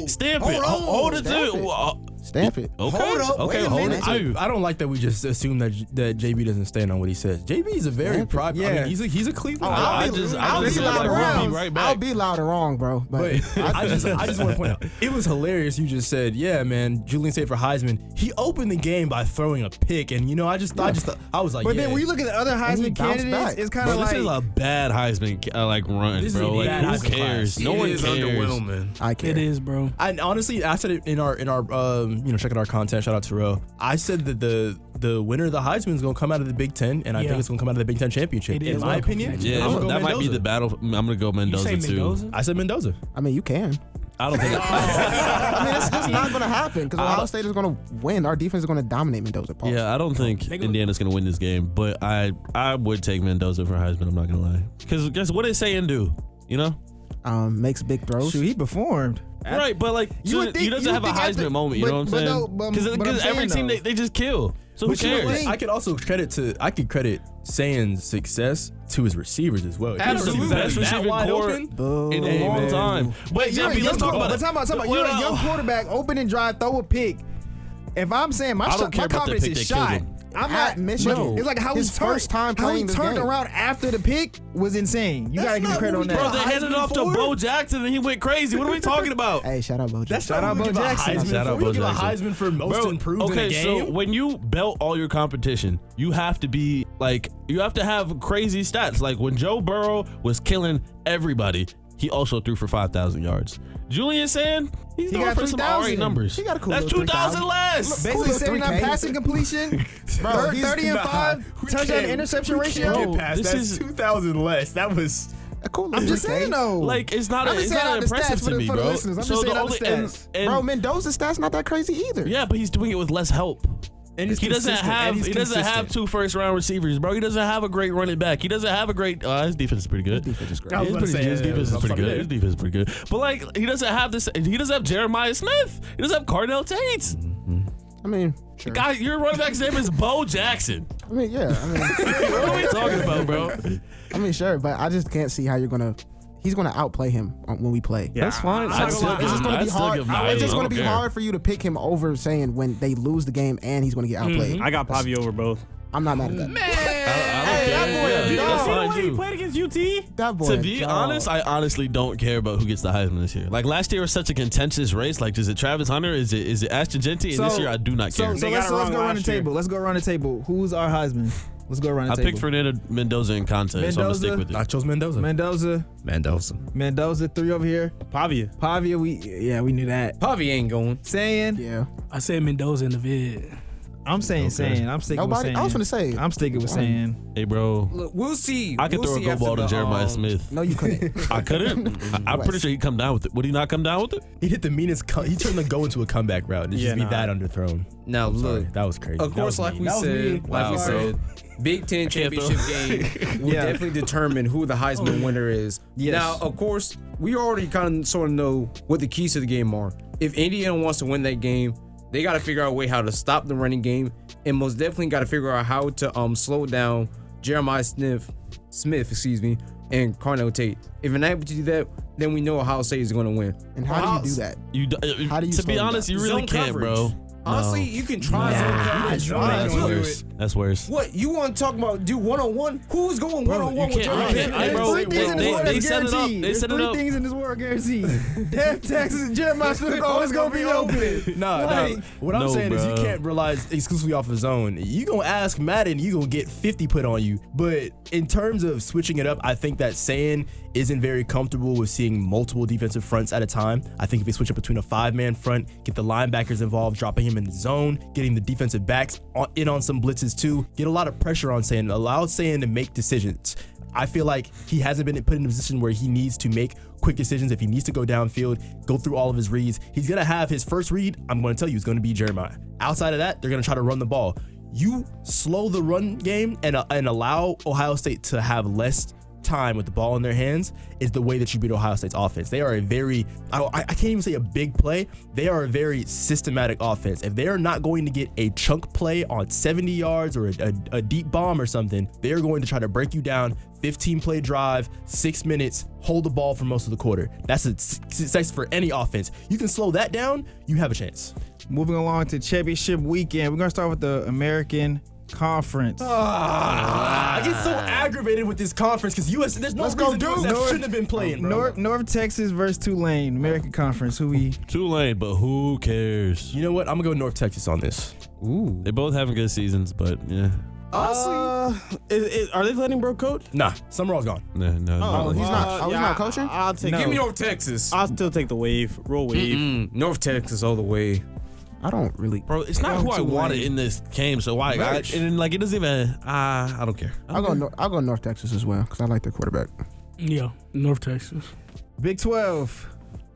Stamp it. Hold it to. Stamp it. Okay. Hold up, Okay, wait a hold minute. it too. I don't like that we just assume that JB doesn't stand on what he says. JB is a very Yeah. private. Yeah. I mean, he's a Cleveland. I I'll just be feel loud like and we'll wrong. be right back. I'll be loud and wrong, bro. But I just want to point out, it was hilarious. You just said, yeah, man, Julian State for Heisman. He opened the game by throwing a pick, and I was like, But yeah. then when you look at the other he Heisman bounced candidates, back. it's kind Bro, of this like is a bad Heisman run, This is bro. a Like, bad who Heisman cares? class. No It one is cares. underwhelming. I care. It is, bro. And honestly, I said it in our checking our content. Shout out to Terrell. I said that the winner of the Heisman is going to come out of the Big Ten, and I Yeah. think it's going to come out of the Big Ten championship. It In is my gonna come opinion, from that. Yeah, I'm gonna go that might be Mendoza. the battle. I'm gonna go You Mendoza say too. Mendoza? I said Mendoza. I mean, you can. I don't think. I mean, it's just not going to happen because Ohio State is going to win. Our defense is going to dominate Mendoza. Paul. Yeah, I don't think They go- Indiana's gonna win this game, but I would take Mendoza for Heisman. I'm not gonna lie, because guess what they say and do, you know? Makes big throws. shoot, he performed. Right, but like You would he think- doesn't you have a would think Heisman after- moment. You but- know what but I'm no, saying? but I'm Because every saying, team though. they just kill. So who But you would cares? think- I could also credit Sands' success to his receivers as well. Absolutely. Best Best receiving wide core open. Boo. in a Hey, long man. time. But You're a JB, let's young talk about it. But time out. You're a young quarterback, open and drive, throw a pick. If I'm saying my I don't care about the confidence pick is that killed shot. him. I'm At not Michigan. No. It's like how His he turned, first time how he playing this turned game. around after the pick was insane. You gotta give me credit on that. Bro, they handed it off to Bo Jackson and he went crazy. What are we talking about? Hey, shout out Bo Jackson. Shout out Bo Jackson. Shout out Bo Give a Jackson. Heisman for most improved in a okay, game. so when you belt all your competition, you have to be like, you have to have crazy stats. Like when Joe Burrow was killing everybody, he also threw for 5,000 yards. Julian Sand, he's He going got for some 3,000. alright numbers. He got a cool That's little 2,000 less. Basically Cool 79 3K. passing completion, Bro, he's 30 and 5, touchdown interception ratio. Bro, this is 2,000 less. That was. a cool little I'm just 3K. saying though. like it's not I'm just saying out the impressive stats to me, for the bro. listeners. I'm So just the saying out the only- stats. and- Bro, Mendoza's stats not that crazy either. yeah, but he's doing it with less help. And He doesn't have 2 first round receivers, bro. He doesn't have a great running back. He doesn't have a great. His defense is pretty good. Defense is great. I was His about to say, his defense is pretty good. His defense is pretty good. But like, he doesn't have this. He doesn't have Jeremiah Smith. He doesn't have Cardell Tate. I mean, sure. Guy, your running back's name is Bo Jackson. I mean, yeah. I mean, What are we talking about, bro? sure, but I just can't see how he's gonna outplay him when we play. Yeah, That's fine. I'm not It's gonna lie. just gonna I'd be still hard. give him It's just I gonna don't be care. hard for you to pick him over saying when they lose the game and he's gonna get outplayed. I got Pavi over both. I'm not mad at that. I don't care. that boy Yeah, is that's dog. fine, too. played against UT. That boy. To be honest, I honestly don't care about who gets the Heisman this year. Like last year was such a contentious race. Like, is it Travis Hunter? Is it Ashton Genty? And this year I do not care. So They let's got it go wrong around the last year. table. Let's go around the table. Who's our Heisman? Let's go around the I table. picked Fernando Mendoza in contest, so I'm gonna stick with it. I chose Mendoza. Mendoza, 3 over here. Pavia. Pavia, we knew that. Pavi ain't going. Saying, Yeah. I said Mendoza in the vid. I'm saying, saying. I'm sticking Nobody. with saying. I was gonna say. I'm sticking with saying. Hey, bro. Look, we'll see. I could We'll throw a see go after ball to the, Jeremiah Smith. No, you couldn't. I couldn't. I'm pretty sure he'd come down with it. Would he not come down with it? He hit the meanest. He turned the go into a comeback route. And Yeah, just be nah. that underthrown. Now I'm sorry. look, That was crazy. of course, like we said, Big Ten can't championship game will Yeah. definitely determine who the Heisman winner is. Yes. Now, of course, we already kind of sort of know what the keys to the game are. If Indiana wants to win that game, they got to figure out a way how to stop the running game, and most definitely got to figure out how to slow down Jeremiah Smith, and Carnell Tate. If you're not able to do that, then we know Ohio State is going to win. And how do you do that? You, How do you to slow be him honest, down? you really Zone can't, coverage. bro. Honestly, you can try something. That's worse. What you want to talk about? Do 1-on-1? Who's going 1-on-1 with Jeremiah? They set it up. They set it up. Three things in this world guaranteed. Death, taxes, and Jeremiah Smith always gonna be open. No. What I'm saying is you bro. can't rely exclusively off his zone. You gonna ask Madden, you gonna get 50 put on you. But in terms of switching it up, I think that Sand isn't very comfortable with seeing multiple defensive fronts at a time. I think if they switch up between a 5-man front, get the linebackers involved, dropping him in the zone, getting the defensive backs in on some blitzes too, get a lot of pressure on Sand, allow Sand to make decisions. I feel like he hasn't been put in a position where he needs to make quick decisions. If he needs to go downfield, go through all of his reads, he's going to have his first read, I'm going to tell you, is going to be Jeremiah. Outside of that, they're going to try to run the ball. You slow the run game and allow Ohio State to have less time with the ball in their hands is the way that you beat Ohio State's offense. They are a very, I can't even say a big play. They are a very systematic offense. If they are not going to get a chunk play on 70 yards or a deep bomb or something, they are going to try to break you down. 15-play drive, 6 minutes, hold the ball for most of the quarter. That's a success for any offense. You can slow that down, you have a chance. Moving along to championship weekend, we're gonna start with the American Conference. I get so aggravated with this conference because there's no reason USF shouldn't have been playing, bro. North Texas versus Tulane, American Conference. Tulane, but who cares? You know what? I'm gonna go North Texas on this. Ooh. They both having good seasons, but yeah. Honestly, are they letting bro coach? Nah, Summerall's gone. No. He's not coaching? I'll take. Give me North Texas. I'll still take the wave. Roll wave. North Texas all the way. I don't really. Bro, it's not who I wanted in this game, so why? And then, like, it doesn't even. I don't care. I'll go North Texas as well because I like their quarterback. Yeah, North Texas. Big 12,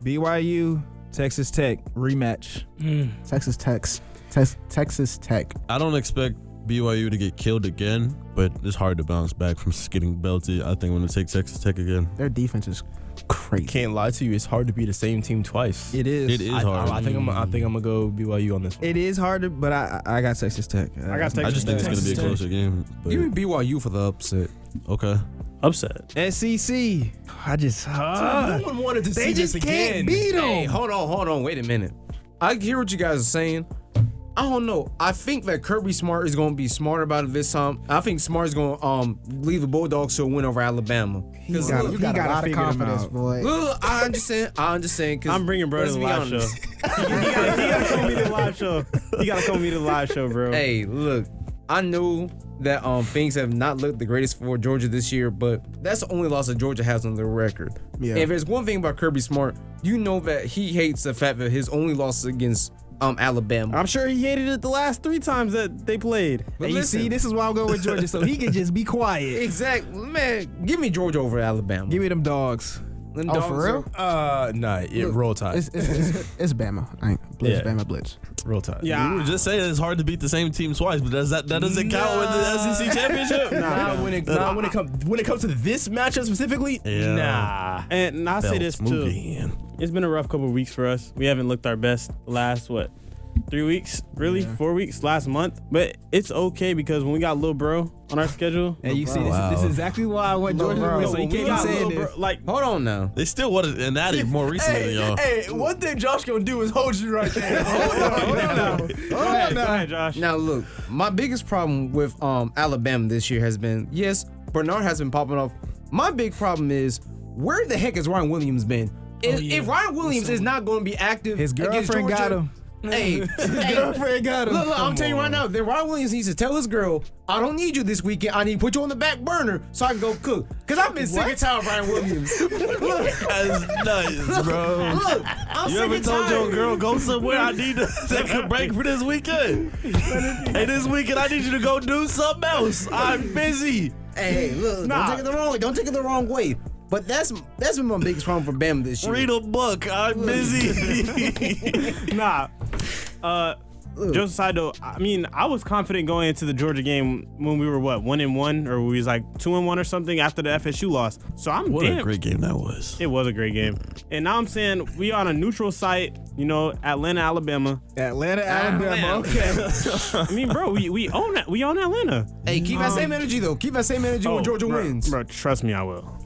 BYU, Texas Tech rematch. Texas Tech. I don't expect BYU to get killed again, but it's hard to bounce back from getting belted. I think I'm going to take Texas Tech again. Their defense is crazy. Can't lie to you, it's hard to be the same team twice. It is. It is hard. I think I'm gonna go BYU on this one. It is harder, but I got Texas Tech. I got Texas I just think it's going to be a closer game. But Give me BYU for the upset. okay. Upset. SEC. I just. No one wanted to see They this just again. can't beat them. Hey, hold on. Wait a minute. I hear what you guys are saying. I don't know. I think that Kirby Smart is going to be smart about it this time. I think Smart is going to leave the Bulldogs to a win over Alabama. He got a lot of confidence, boy. Look, I understand. Cause I'm bringing bro to the live show. He gotta come meet the live show. He gotta come meet the live show, bro. Hey, look, I know that things have not looked the greatest for Georgia this year, but that's the only loss that Georgia has on their record. Yeah. And if there's one thing about Kirby Smart, you know that he hates the fact that his only loss is against Alabama. I'm sure he hated it the last 3 times that they played. But And you listen, see, this is why I'm going with Georgia, so he can just be quiet. exactly, man. Give me Georgia over Alabama. Give me them dogs. Them Oh, dogs for real? Nah, roll tide. It's Bama. I ain't Blitz, Yeah. Bama Blitz. Roll tide. Yeah. We were just saying it's hard to beat the same team twice, but that doesn't count with the SEC championship. When it comes to this matchup specifically, Yeah. nah. And I say this Belts too. moving. It's been a rough couple of weeks for us. We haven't looked our best the last 3 weeks, really? 4 weeks, last month. But it's okay because when we got Lil Bro on our schedule. And you see, this is exactly why I want Georgia to win, so you we can't got be saying Lil this. Bro, like, Hold on now. They still wanted an addy more recently than y'all. Hey, one thing Josh gonna do is hold you right there. go ahead, Josh. Now look, my biggest problem with Alabama this year has been, yes, Bernard has been popping off. My big problem is, where the heck has Ryan Williams been? If Ryan Williams is not going to be active, His girlfriend got him. Hey, Girlfriend got him. Look, I'm telling you right now, that Ryan Williams needs to tell his girl, I don't need you this weekend. I need to put you on the back burner so I can go cook. Because I've been sick and tired of Ryan Williams. That's nuts, bro. Look, I'm You sick ever and told your tired. girl, go somewhere? I need to take a break for this weekend. Hey, this weekend I need you to go do something else. I'm busy. Hey, look, don't take it the wrong way. Don't take it the wrong way. But that's been my biggest problem for Bama this year. Read a book. I'm busy. Just side note, I mean, I was confident going into the Georgia game when we were 1-1, or we was like 2-1 or something after the FSU loss. So I'm What a great game that was. It was a great game. And now I'm saying we on a neutral site, Atlanta, Alabama. Atlanta, Alabama. Okay. I mean, bro, we own that. We own Atlanta. Hey, keep that same energy though. Keep that same energy when Georgia wins. Bro, trust me, I will.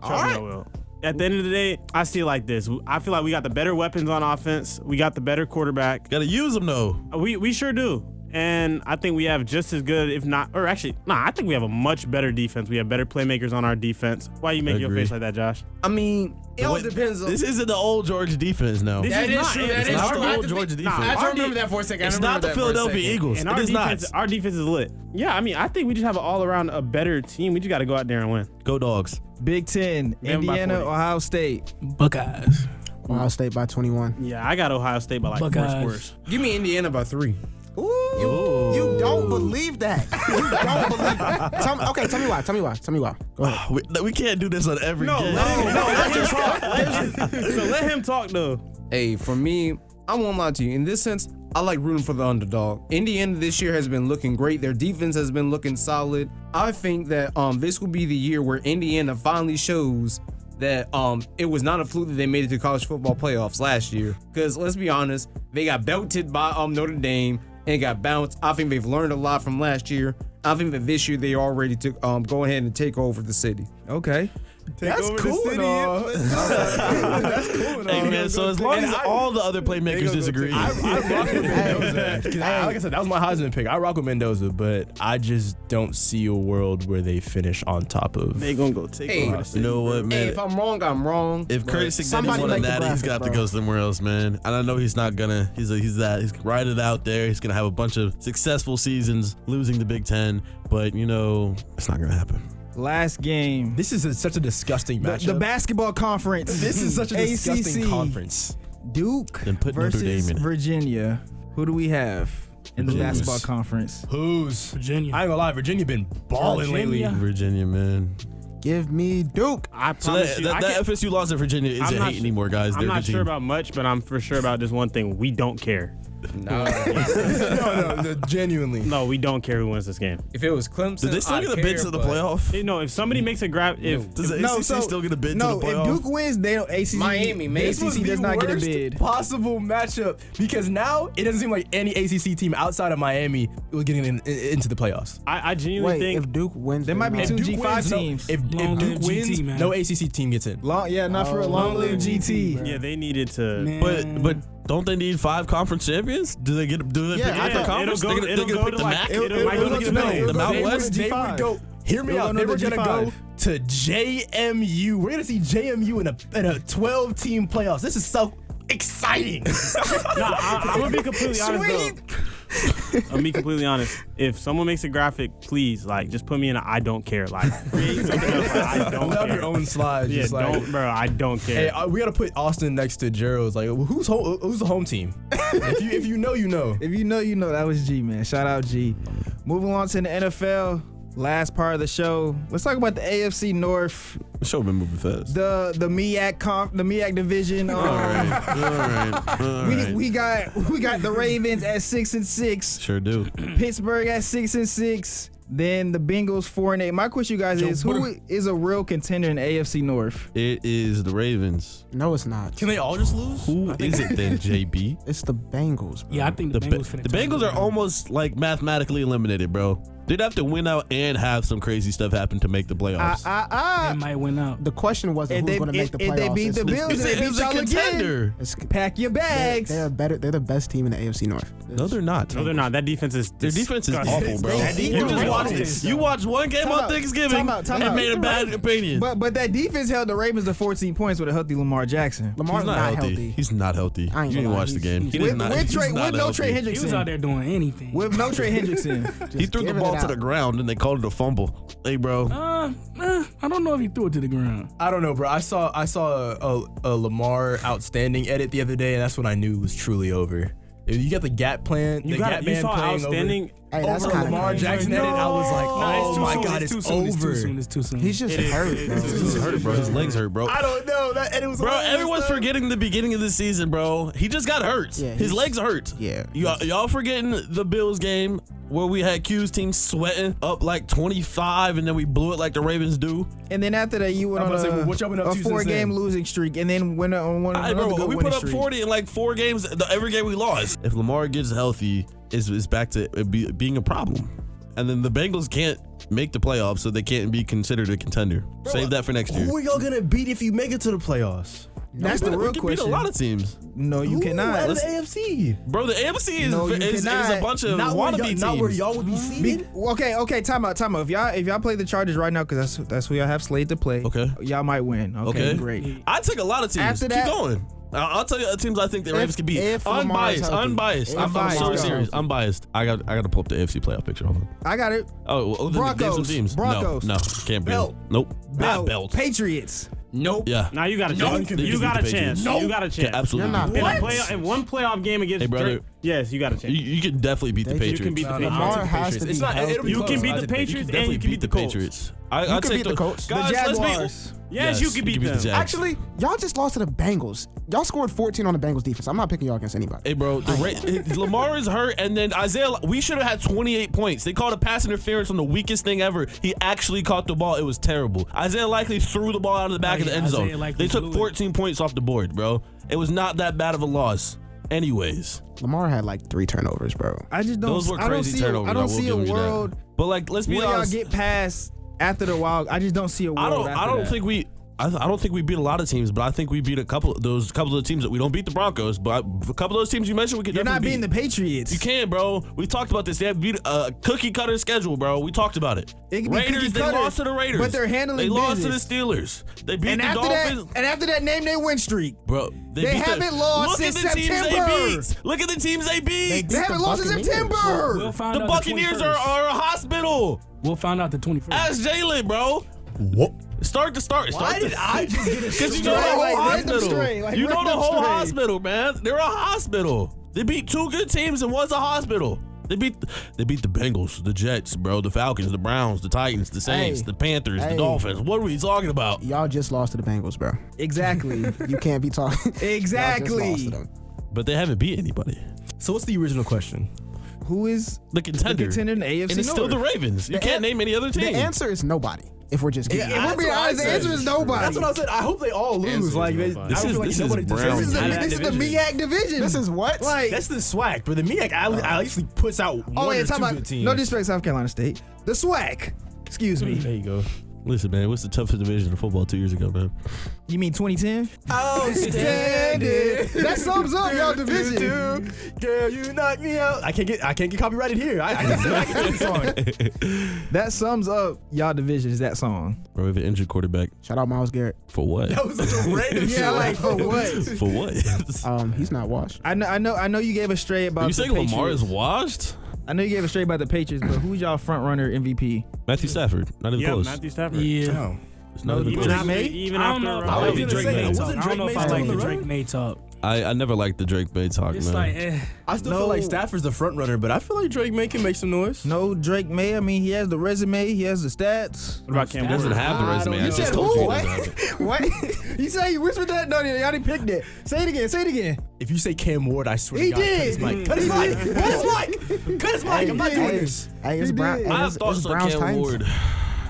Trust me, I will. at the end of the day, I see it like this. I feel like we got the better weapons on offense. We got the better quarterback. Gotta use them though. We sure do. And I think we have just as good, if not, or actually, I think we have a much better defense. We have better playmakers on our defense. Why you make your face like that, Josh? I mean, it all depends on. This isn't the old Georgia defense now. That is true. It's not the old Georgia defense. I have to remember that for a second. It's not the Philadelphia Eagles. And It is not. our defense is lit. Yeah, I mean, I think we just have an all-around a better team. We just got to go out there and win. Go Dogs. Big Ten, Win by Indiana, 40. Ohio State. Buckeyes. Ohio State by 21. Yeah, I got Ohio State by like 4 Buckeyes. scores. Give me Indiana by 3. You don't believe that. You don't believe that. Tell me why. Go ahead. We can't do this on every game. Let him talk. So let him talk though. Hey, for me, I won't lie to you. In this sense, I like rooting for the underdog. Indiana this year has been looking great. Their defense has been looking solid. I think that this will be the year where Indiana finally shows that it was not a fluke that they made it to college football playoffs last year. Because let's be honest, they got belted by Notre Dame and got bounced. I think they've learned a lot from last year. I think that this year they are ready to go ahead and take over the city. Okay. That's cool. That's cool. Hey, man, so as long as all the other playmakers disagree. I rock with Mendoza. Like I said, that was my Heisman pick. I rock with Mendoza, but I just don't see a world where they finish on top of. They gonna go take Hey, over. You know what, man? Hey, if I'm wrong, I'm wrong. If but Curtis Signetti somebody won a make the natty, he's graphic, got to bro. go somewhere else, man. And I know he's not gonna. He's riding it out there. He's gonna have a bunch of successful seasons, losing the Big Ten, but it's not gonna happen. Last game. This is such a disgusting matchup. The basketball conference. This is such a disgusting ACC. conference. Duke Then put Notre versus Dame in it. Virginia. Who do we have in the Who's? basketball conference? Who's? Virginia. I ain't gonna lie, Virginia been balling lately. Virginia. Virginia, man. Give me Duke. I So promise you, that FSU loss at Virginia I'm isn't not hate anymore, guys. I'm They're a not good team. sure about much, but I'm for sure about this one thing. We don't care. no. no, genuinely. No, we don't care who wins this game. If it was Clemson, Did they still I'd get a care, bid to the but playoff? If somebody makes a grab, Does the ACC still get a bid to the No, playoff? if Duke wins, they don't. ACC. Miami, man. The This was ACC does not get a bid. Possible matchup because now it doesn't seem like any ACC team outside of Miami was getting into the playoffs. I genuinely Wait, think if Duke wins, There might be then two Duke G5 wins, no. teams. If Long Duke live wins, GT, man. no ACC team gets in. Not for a long-lived GT. yeah, they needed to. Man. But don't they need 5 conference champions? Do they Yeah, pick a I different thought- conference? it'll go- They're it'll gonna go pick to the like- MAC? it'll- might go to the middle. The Mountain West? They would go. Hear me They'll out. go They were to gonna G5. go to JMU. We're gonna see JMU in a 12-team playoffs. This is so exciting. I'm gonna be completely honest though. I'll be completely honest. If someone makes a graphic, please, just put me in a I don't care. Create something else. I don't Love care. your own slides. Yeah, just like, don't, bro. I don't care. hey, we gotta put Austin next to Gerald's. Like, who's the home team? if you know, you know. If you know, you know. That was G, man. Shout out G. Moving on to the NFL. Last part of the show. Let's talk about the AFC North. The show been moving fast. The MEAC division. All right. We got the Ravens at 6-6. Sure do. Pittsburgh at 6-6. Then the Bengals 4-8. My question, you guys, is who is a real contender in AFC North? It is the Ravens. No, it's not. Can they all just lose? Who is it then, JB? It's the Bengals, bro. Yeah, I think the Bengals finna The take Bengals it. are almost mathematically eliminated, bro. They'd have to win out and have some crazy stuff happen to make the playoffs. They might win out. The question wasn't who's going to make the playoffs. If they beat the Bills, It's they a beat y'all again. contender. Pack your bags. They're the best team in the AFC North. No, they're not. No, they're not. That defense is. Their defense is disgusting. awful, bro. They You do. just watched Ravens, it. You watched one game Time on out. Thanksgiving Time out. and made a bad opinion. But that defense held the Ravens to 14 points with a healthy Lamar Jackson. Lamar's He's not healthy. He's not healthy. I ain't You didn't gonna watch lie. the game. He's- He With, did not. with, he's Trey, not with no healthy. Trey He was out Hendrickson. there doing anything. With no Trey Hendrickson. He threw the giving ball it to the out. ground and they called it a fumble. Hey, bro. I don't know if he threw it to the ground. I don't know, bro. I saw a Lamar outstanding edit the other day, and that's when I knew it was truly over. If you got the gap plan, You saw playing outstanding. Hey, that's over kind Lamar of Jackson edit. I was like, No, oh it's my too god, It's it's too soon. It's too over. soon. It's too soon. He's just It is. hurt, bro. He's hurt, bro. His legs hurt, bro. I don't know. That edit was Bro, hilarious, everyone's though. forgetting the beginning of the season, bro. He just got hurt. Yeah, His he's- legs hurt. Yeah. Y'all forgetting the Bills game where we had Q's team sweating up like 25 and then we blew it like the Ravens do? And then after that, you went I'm on about to say, what y'all been up a to since 4-game then? losing streak, and then went on one Hey, another bro, good we winning put up streak. 40 in like 4 games. Every game we lost. If Lamar gets healthy, it's back to being a problem. and then the Bengals can't make the playoffs, so they can't be considered a contender. Save that for next year. Who are y'all gonna beat if you make it to the playoffs? That's the real We can beat question. a lot of teams. No, you cannot. Out of the AFC. Bro, the AFC is, No, you is a cannot. bunch of Not where, wannabe y'all, teams. not where y'all would be seated. Okay, time out. If y'all play the Chargers right now, because that's who y'all have slated to play. Okay. Y'all might win. Okay, Okay. great. I take a lot of teams. After Keep that- going. I'll tell you teams I think the Ravens can beat. if Lamar is Unbiased. healthy. I'm so Unbiased. serious. Unbiased. I got to pull up the AFC playoff picture. Hold on. I got it. Oh, well, then name some Broncos. teams. Broncos. No, can't beat Belt. them. Nope. Not belt. Patriots. Nope. Yeah. Now you got a No one chance. can You beat got the a chance. Patriots. You got a chance. Absolutely. You're not In, What? in one playoff game against Hey, brother. Drake, yes, you got a chance. You can definitely beat the You Patriots. can beat the Patriots. Lamar has to be It's not. It'll be healthy. You close. can beat I'll the take the Patriots and Definitely you can beat the Colts. Patriots. You can beat the Colts. Guys, The let's Jaguars. be. Yes, you can beat the them. Jags. Actually, y'all just lost to the Bengals. Y'all scored 14 on the Bengals defense. I'm not picking y'all against anybody. Hey, bro, Lamar is hurt, and then Isaiah, we should have had 28 points. They called a pass interference on the weakest thing ever. He actually caught the ball. It was terrible. Isaiah likely threw the ball out of the back of the end Isaiah zone. Likely They took blew it. 14 points off the board, bro. It was not that bad of a loss. Anyways, Lamar had like 3 turnovers, bro. I just don't. those were I don't crazy see. turnovers. I don't will see a give you that. world But like, let's be where y'all honest. get past after the wild. I just don't see a world. I don't think we. I don't think we beat a lot of teams, but I think we beat a couple of the teams that we don't beat the Broncos, but a couple of those teams you mentioned we could You're not definitely beating beat. the Patriots. You can, bro. We talked about this. They have beat a cookie cutter schedule, bro. We talked about it. It can be Raiders, cookie they cutter, lost to the Raiders, but they're handling They lost to the business. Steelers. They beat And the after Dolphins. that, name their win streak. Bro, They beat haven't lost Look since at the teams September. they beat. Look at the teams they beat. They haven't lost in Buccaneers. September. We'll find The out Buccaneers 21st. are a hospital. We'll find out the 21st. Ask Jalen, bro. What? Start to start. Why did I just get a Because you know the Straight, whole like, random hospital. straight, like, You know the random whole straight. hospital, man. They're a hospital. They beat 2 good teams and one's a hospital. They beat the Bengals, the Jets, bro, the Falcons, the Browns, the Titans, the Saints, Hey. the Panthers, the Hey. Dolphins. What are we talking about? Y'all just lost to the Bengals, bro. Exactly. You can't be talking. Exactly. Y'all just lost to them. But they haven't beat anybody. So what's the original question? Who is The contender. the contender in the AFC and it's still North? the Ravens. You can't name any other The team. answer is nobody. If we're just If we're being honest, the answer is nobody. That's what I said. I hope they all lose. Answer is Like nobody. I This don't is- feel like this is nobody Brown. deserves This is it. the, this is the MEAC division. This is what? Like, That's the SWAC, but the MEAC at least puts out oh one yeah, or talking two about good teams. no disrespect, South Carolina State. The SWAC. Excuse me. There you go. Listen, man, what's the toughest division of football 2 years ago, man? You mean 2010? Outstanding. That sums up y'all division. Girl, you knock me out. I can't get copyrighted here. I can sing the song. That sums up y'all division. Is that song? Bro, we have an injured quarterback. Shout out Myles Garrett. For what? That was such a random shit. Yeah, like for what? For what? He's not washed. I know you gave a straight about Are you the saying Lamar Patriots. is washed? I know you gave a straight about the Patriots, but who's y'all front runner MVP? Matthew Stafford. Not even Yeah, close. Matthew Stafford. Yeah. It's not even Drake close. May? Even I don't know. after If I was like the gonna Drake say, May wasn't talk. I don't Drake know if May I still like on the the Drake run? May talk. I never liked the Drake May talk, It's man. like, I still feel like Stafford's the front runner, but I feel like Drake May can make some noise. No Drake May. I mean, he has the resume. He has the stats. What about Cam He doesn't Ward? have the resume. I You just said told who? you he What? doesn't have it. What? You say you whispered that? No, y'all didn't pick that. Say it again. Say it again. If you say Cam Ward, I swear He to God, did. cut his mic. Cut his mic. Cut his mic. Cut his mic. I'm not doing this. Hey, it's He Brown. did. Hey, I it's have thoughts on Browns Cam Titans. Ward.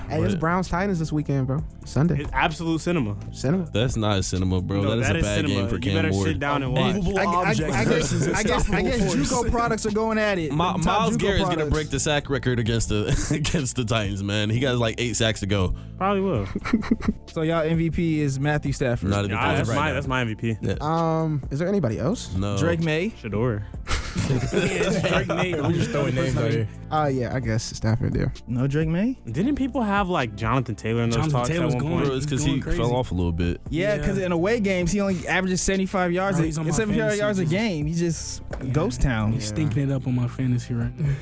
Hey, it's But Browns Titans this weekend, bro. Sunday. It's absolute cinema. Cinema. That's not cinema, bro. No, that is a bad cinema. game for You Cam better Ward. sit down and watch. Movable I object versus guess unstoppable force. JUCO products are going at it. Miles Top JUCO Garrett's gonna products. break the sack record against the against the Titans, man. He got like 8 sacks to go. Probably will. So y'all MVP is Matthew Stafford. Not even Yeah, close. that's my MVP. Is there anybody else? No. Drake May. Shador. Drake May. We're just throwing names out here. Yeah, I guess Stafford there. No Drake May. Didn't people have like Jonathan Taylor in those Jonathan talks Taylor's at one going. point? Bro, it's because He's he going fell crazy. off a little bit. Yeah, Yeah. because in away games he only averages 75 yards. Bro, he's on my 75 fantasy yards a just- game. He just ghost town. He's stinking it up on my fantasy right now.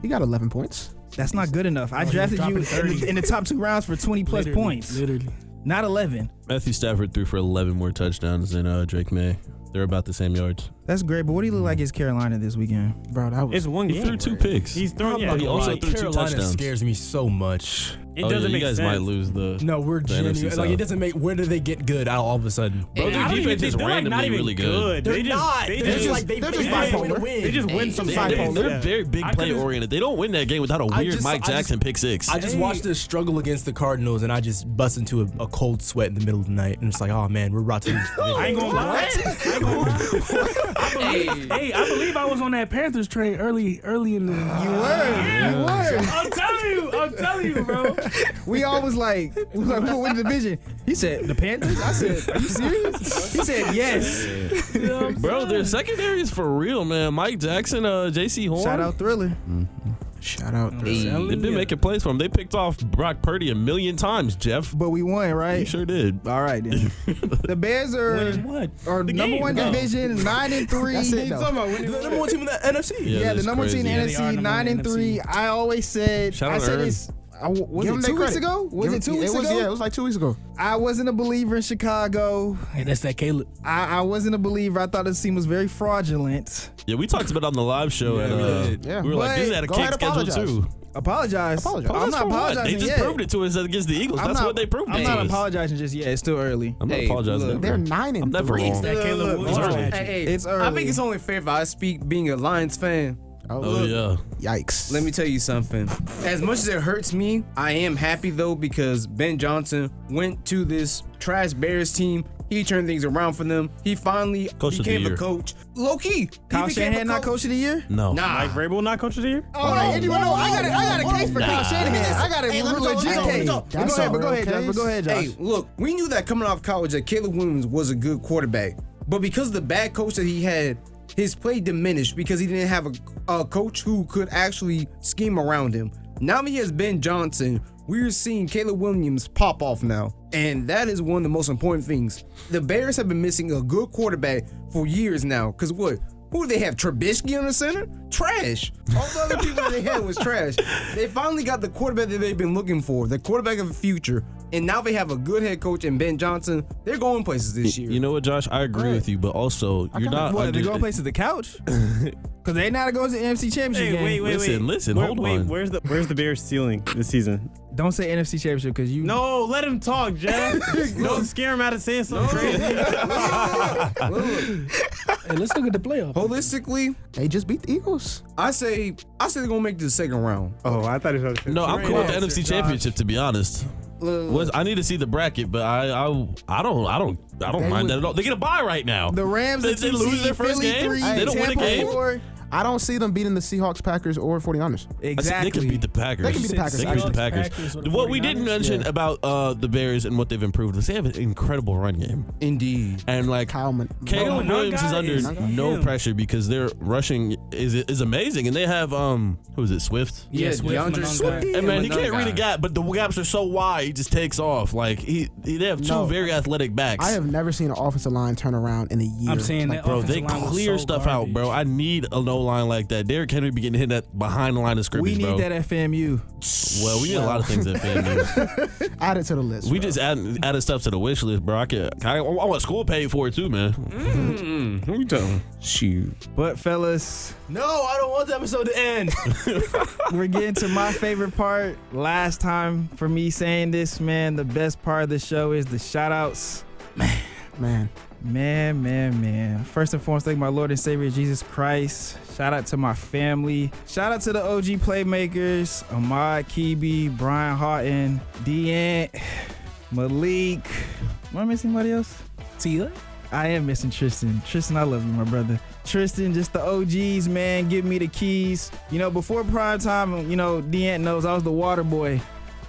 He got 11 points. That's not good enough. I he's drafted you dropping 30. in the top 2 rounds for 20 plus Literally, points. Literally. Not 11. Matthew Stafford threw for 11 more touchdowns than Drake May. They're about the same yards. That's great, but what do you look like against Carolina this weekend? Bro, that was. It's one He game. threw 2 right? picks. He's throwing. I'm Yeah, not he gonna also lie, threw 2 Carolina touchdowns. scares me so much. it Oh, doesn't yeah, make you guys sense. might lose the. No, we're The NFC genuine. South. Like, it doesn't make. Where do they get good out all of a sudden? Bro, I their don't even defense think is they're like not randomly even really good. They're They just, not. They They're just, just like they they're they just find a bipolar. way to win. They just win some They're cycles. bipolar. They're very big I play could've- oriented. They don't win that game without a I weird just- Mike I just- Jackson pick 6. I just watched the struggle against the Cardinals, and I just bust into a cold sweat in the middle of the night, and it's like, oh man, we're about to lose. I ain't gonna lie. I ain't gonna lie. Hey, I believe I was on that Panthers train early in the. You were. I'm telling you, bro. We all was like, who will win the division? He said, the Panthers? I said, are you serious? He said, yes. Bro, their secondary is for real, man. Mike Jackson, J.C. Horn. Shout out Thriller. Shout out. They've been making plays for him. They picked off Brock Purdy 1,000,000 times, Jeff. But we won, right? You sure did. All right, then. The Bears are number one division, 9-3. That's it, though. The number one team in the NFC. Yeah, the that's number one team in crazy. the NFC, 9-3. I always said, Shout out I to said Ern. this. Was Give it them 2 their weeks credit. ago? Was it 2 weeks ago? Yeah, it was like 2 weeks ago. I wasn't a believer in Chicago. Hey, that's that Caleb. I wasn't a believer. I thought this team was very fraudulent. Yeah, we talked about it on the live show. Yeah. We were like, this But had a go cake ahead, schedule apologize. too. Apologize. I'm not For what? apologizing They just yet. proved it to us against the Eagles. That's what they proved I'm it to not us. apologizing just yet. It's still early. I'm not Hey, apologizing. look, They're ever. 9-3. I'm never wrong. That Caleb Williams Sorry. magic. Hey, It's early. I think it's only fair if I speak being a Lions fan. Oh, yeah. Yikes. Let me tell you something. As much as it hurts me, I am happy though because Ben Johnson went to this trash Bears team. He turned things around for them. He finally Coach of the became a year. coach. Low key. Kyle He became Shanahan a not coach of the year? No. Nah. Mike Vrabel not coach of the year? Oh, I got a case for Kyle Shanahan. I got a legit case. That's Go a real ahead, Josh. case. Go ahead, Josh. Hey, look, we knew that coming off college that Caleb Williams was a good quarterback. But because of the bad coach that he had, his play diminished because he didn't have a coach who could actually scheme around him. Now that he has Ben Johnson, we're seeing Caleb Williams pop off now. And that is one of the most important things. The Bears have been missing a good quarterback for years now. Because what? Who do they have? Trubisky on the center? Trash. All the other people that they had was trash. They finally got the quarterback that they've been looking for, the quarterback of the future. And now they have a good head coach in Ben Johnson. They're going places this year. You know what, Josh? I agree with you, but also you're not. What, they going places the couch? Because they not going to the NFC Championship game. Listen, hold on. Where's the Bears ceiling this season? Don't say NFC Championship because you. No, let him talk, Jeff. Don't scare him out of saying something crazy. Hey, let's look at the playoff. Holistically, They just beat the Eagles. I say they're gonna make it to the second round. Oh, I thought he was No, I'm cool with the NFC Championship, to be honest. I need to see the bracket, but I don't mind that at all. They get a bye right now. The Rams They are 2 lose their seed, first Philly game? 3, They don't win a Tampa game? 4. I don't see them beating the Seahawks, Packers, or 49ers. Exactly. They can beat the Packers. They can beat the Packers, They can beat the actually. Packers. Packers or the What we didn't 49ers? mention about the Bears and what they've improved is they have an incredible run game. Indeed. And like Caleb Caleb Williams is under no pressure because their rushing is amazing, and they have who is it, Swift? Yeah, DeAndre Swift. And man, he can't read a guy. gap, but the gaps are so wide, he just takes off. Like they have two very athletic backs. I have never seen an offensive line turn around in a year. I'm saying Like, that Bro, offensive they line was clear so stuff out, bro. I need a no line like that. Derrick Henry be getting hit at behind the line of scrimmage, We need bro. that at FAMU. Well, we need a lot of things at FAMU. add it to the list. We bro. just added stuff to the wish list, bro. I want school paid for it too, man. Who you talking? Shoot. But fellas, No, I don't want the episode to end. we're getting to my favorite part. Last time for me saying this, man, the best part of the show is the shout outs. Man. Man. First and foremost, thank my Lord and Savior Jesus Christ. Shout out to my family. Shout out to the OG Playmakers, Ahmad Kibi, Brian Houghton, Deant, Malik. Am I missing anybody else? Tia? I am missing Tristan. Tristan, I love you, my brother. Tristan, just the OGs, man. Give me the keys. You know, before prime time, you know, Deant knows I was the water boy.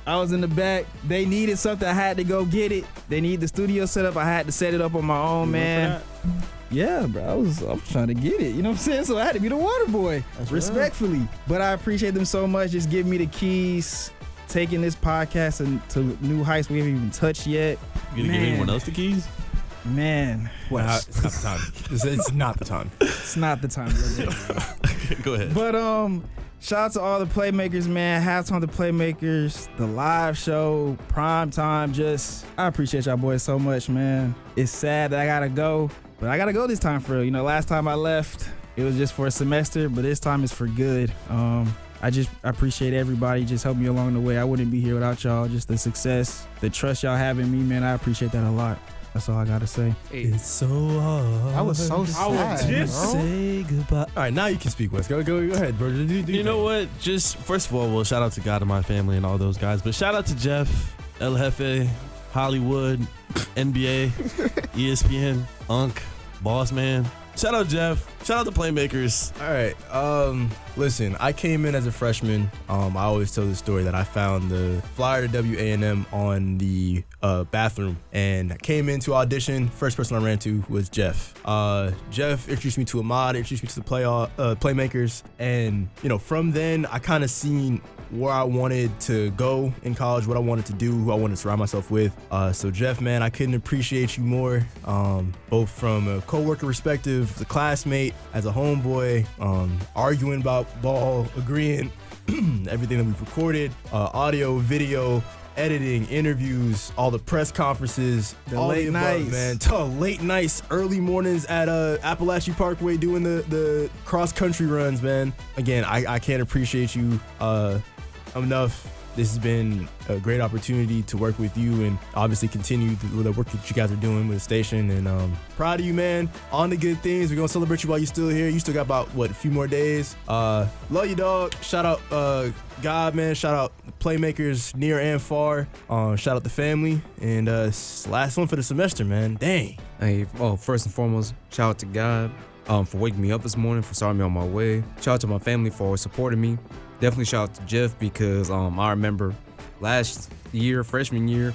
I was in the back. They needed something. I had to go get it. They need the studio set up. I had to set it up on my own, man. Yeah, bro. I was trying to get it. You know what I'm saying? So I had to be the water boy, respectfully. But I appreciate them so much. Just give me the keys. Taking this podcast to new heights we haven't even touched yet. You gonna give anyone else the keys? Man, Well, it's not the time. It's not the time. it's not the time. Brother. Go ahead. But shout out to all the Playmakers, man. Hats on the Playmakers, the live show, prime time. I appreciate y'all boys so much, man. It's sad that I gotta go, but I gotta go this time for real. You know, last time I left, it was just for a semester, but this time it's for good. I appreciate everybody just helping me along the way. I wouldn't be here without y'all. Just the success, the trust y'all have in me, man. I appreciate that a lot. That's all I gotta say. It's so hard. I was so sad. bro. Say goodbye. All right, now you can speak, Wes. Go ahead, bro. You know what? Just first of all, well, shout out to God and my family and all those guys. But shout out to Jeff, El Jefe, Hollywood, NBA, ESPN, Unk, Boss Man. Shout out Jeff. Shout out to Playmakers. All right. Listen, I came in as a freshman. I always tell the story that I found the flyer to WANM on the bathroom, and I came in to audition. First person I ran to was Jeff. Jeff introduced me to Ahmad, introduced me to the Playmakers, and from then I kind of seen where I wanted to go in college, what I wanted to do, who I wanted to surround myself with. So Jeff, man, I couldn't appreciate you more, both from a coworker perspective, the classmate, as a homeboy, arguing about ball, agreeing, everything that we've recorded, audio, video, editing, interviews, all the press conferences, The all late the above, nights. man. Late nights, early mornings at Appalachian Parkway doing the cross country runs, man. Again, I can't appreciate you enough. This has been a great opportunity to work with you and obviously continue the work that you guys are doing with the station. And proud of you, man. On the good things. We're going to celebrate you while you're still here. You still got about, a few more days. Love you, dog. Shout out God, man. Shout out Playmakers near and far. Shout out the family. And last one for the semester, man. Dang. Hey, first and foremost, shout out to God for waking me up this morning, for starting me on my way. Shout out to my family for supporting me. Definitely shout out to Jeff because I remember last year, freshman year,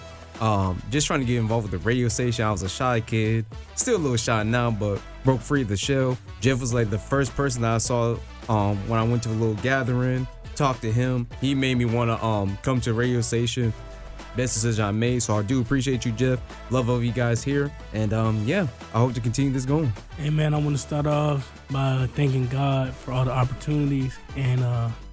just trying to get involved with the radio station. I was a shy kid, still a little shy now, but broke free of the shell. Jeff was like the first person that I saw when I went to a little gathering, talked to him. He made me want to come to a radio station. Best decision I made, so I do appreciate you, Jeff. Love all of you guys here, and I hope to continue this going. Hey man, I want to start off by thanking God for all the opportunities and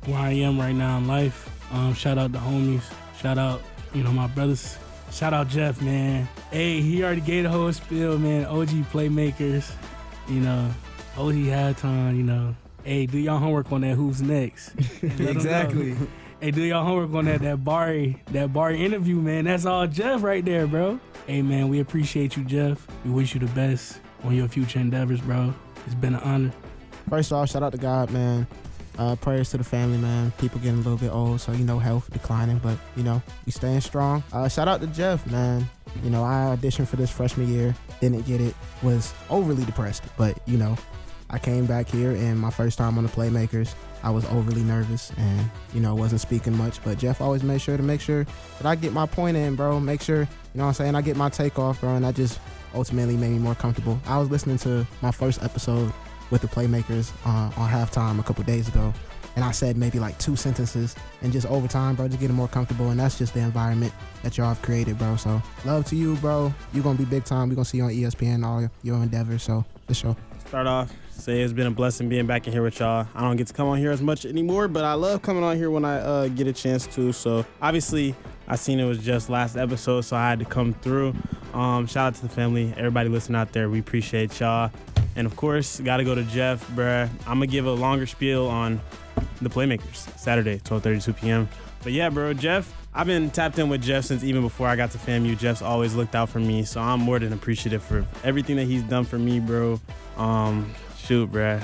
where I am right now in life. Shout out the homies. Shout out, my brothers. Shout out Jeff, man. Hey, he already gave the whole spiel, man. OG Playmakers, OG halftime, Hey, do y'all homework on that Who's Next. Exactly. Hey, do y'all homework on that bar interview, man. That's all Jeff right there, bro. Hey, man, we appreciate you, Jeff. We wish you the best on your future endeavors, bro. It's been an honor. First off, shout out to God, man. Prayers to the family, man. People getting a little bit old, so health declining, but we staying strong. Shout out to Jeff, man. I auditioned for this freshman year, didn't get it, was overly depressed, but I came back here, and my first time on the Playmakers, I was overly nervous and, wasn't speaking much. But Jeff always made sure that I get my point in, bro. Make sure, I get my take off, bro. And that just ultimately made me more comfortable. I was listening to my first episode with the Playmakers on halftime a couple days ago. And I said maybe like 2 sentences. And just over time, bro, just getting more comfortable. And that's just the environment that y'all have created, bro. So love to you, bro. You're going to be big time. We're going to see you on ESPN and all your endeavors. So for sure. Start off, say it's been a blessing being back in here with y'all. I don't get to come on here as much anymore, but I love coming on here when I get a chance to. So obviously, I seen it was just last episode, so I had to come through. Shout out to the family, everybody listening out there. We appreciate y'all. And of course, got to go to Jeff, bruh. I'm going to give a longer spiel on the Playmakers, Saturday, 12:32 p.m. But yeah, bro, Jeff, I've been tapped in with Jeff since even before I got to FAMU. Jeff's always looked out for me, so I'm more than appreciative for everything that he's done for me, bro. Shoot, bruh.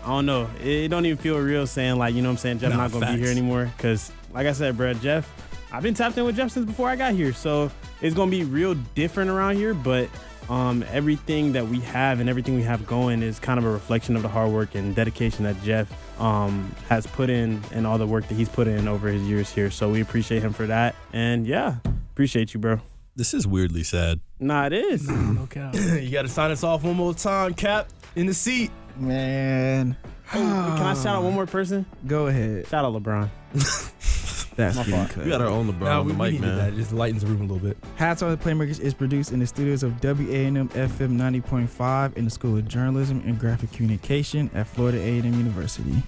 I don't know. It don't even feel real saying, like, Jeff not going to be here anymore. Because, like I said, bruh, Jeff, I've been tapped in with Jeff since before I got here. So it's going to be real different around here, but everything that we have and everything we have going is kind of a reflection of the hard work and dedication that Jeff has put in and all the work that he's put in over his years here. So we appreciate him for that. And yeah, appreciate you, bro. This is weirdly sad. Nah, it is. No cap. You got to sign us off one more time, Cap, in the seat. Man. Oh, can I shout out one more person? Go ahead. Shout out LeBron. That's My getting fault. cut. We got our own LeBron Nah, on the we mic, needed man. that. It just lightens the room a little bit. Hats Off the Playmakers is produced in the studios of WANM-FM 90.5 in the School of Journalism and Graphic Communication at Florida A&M University.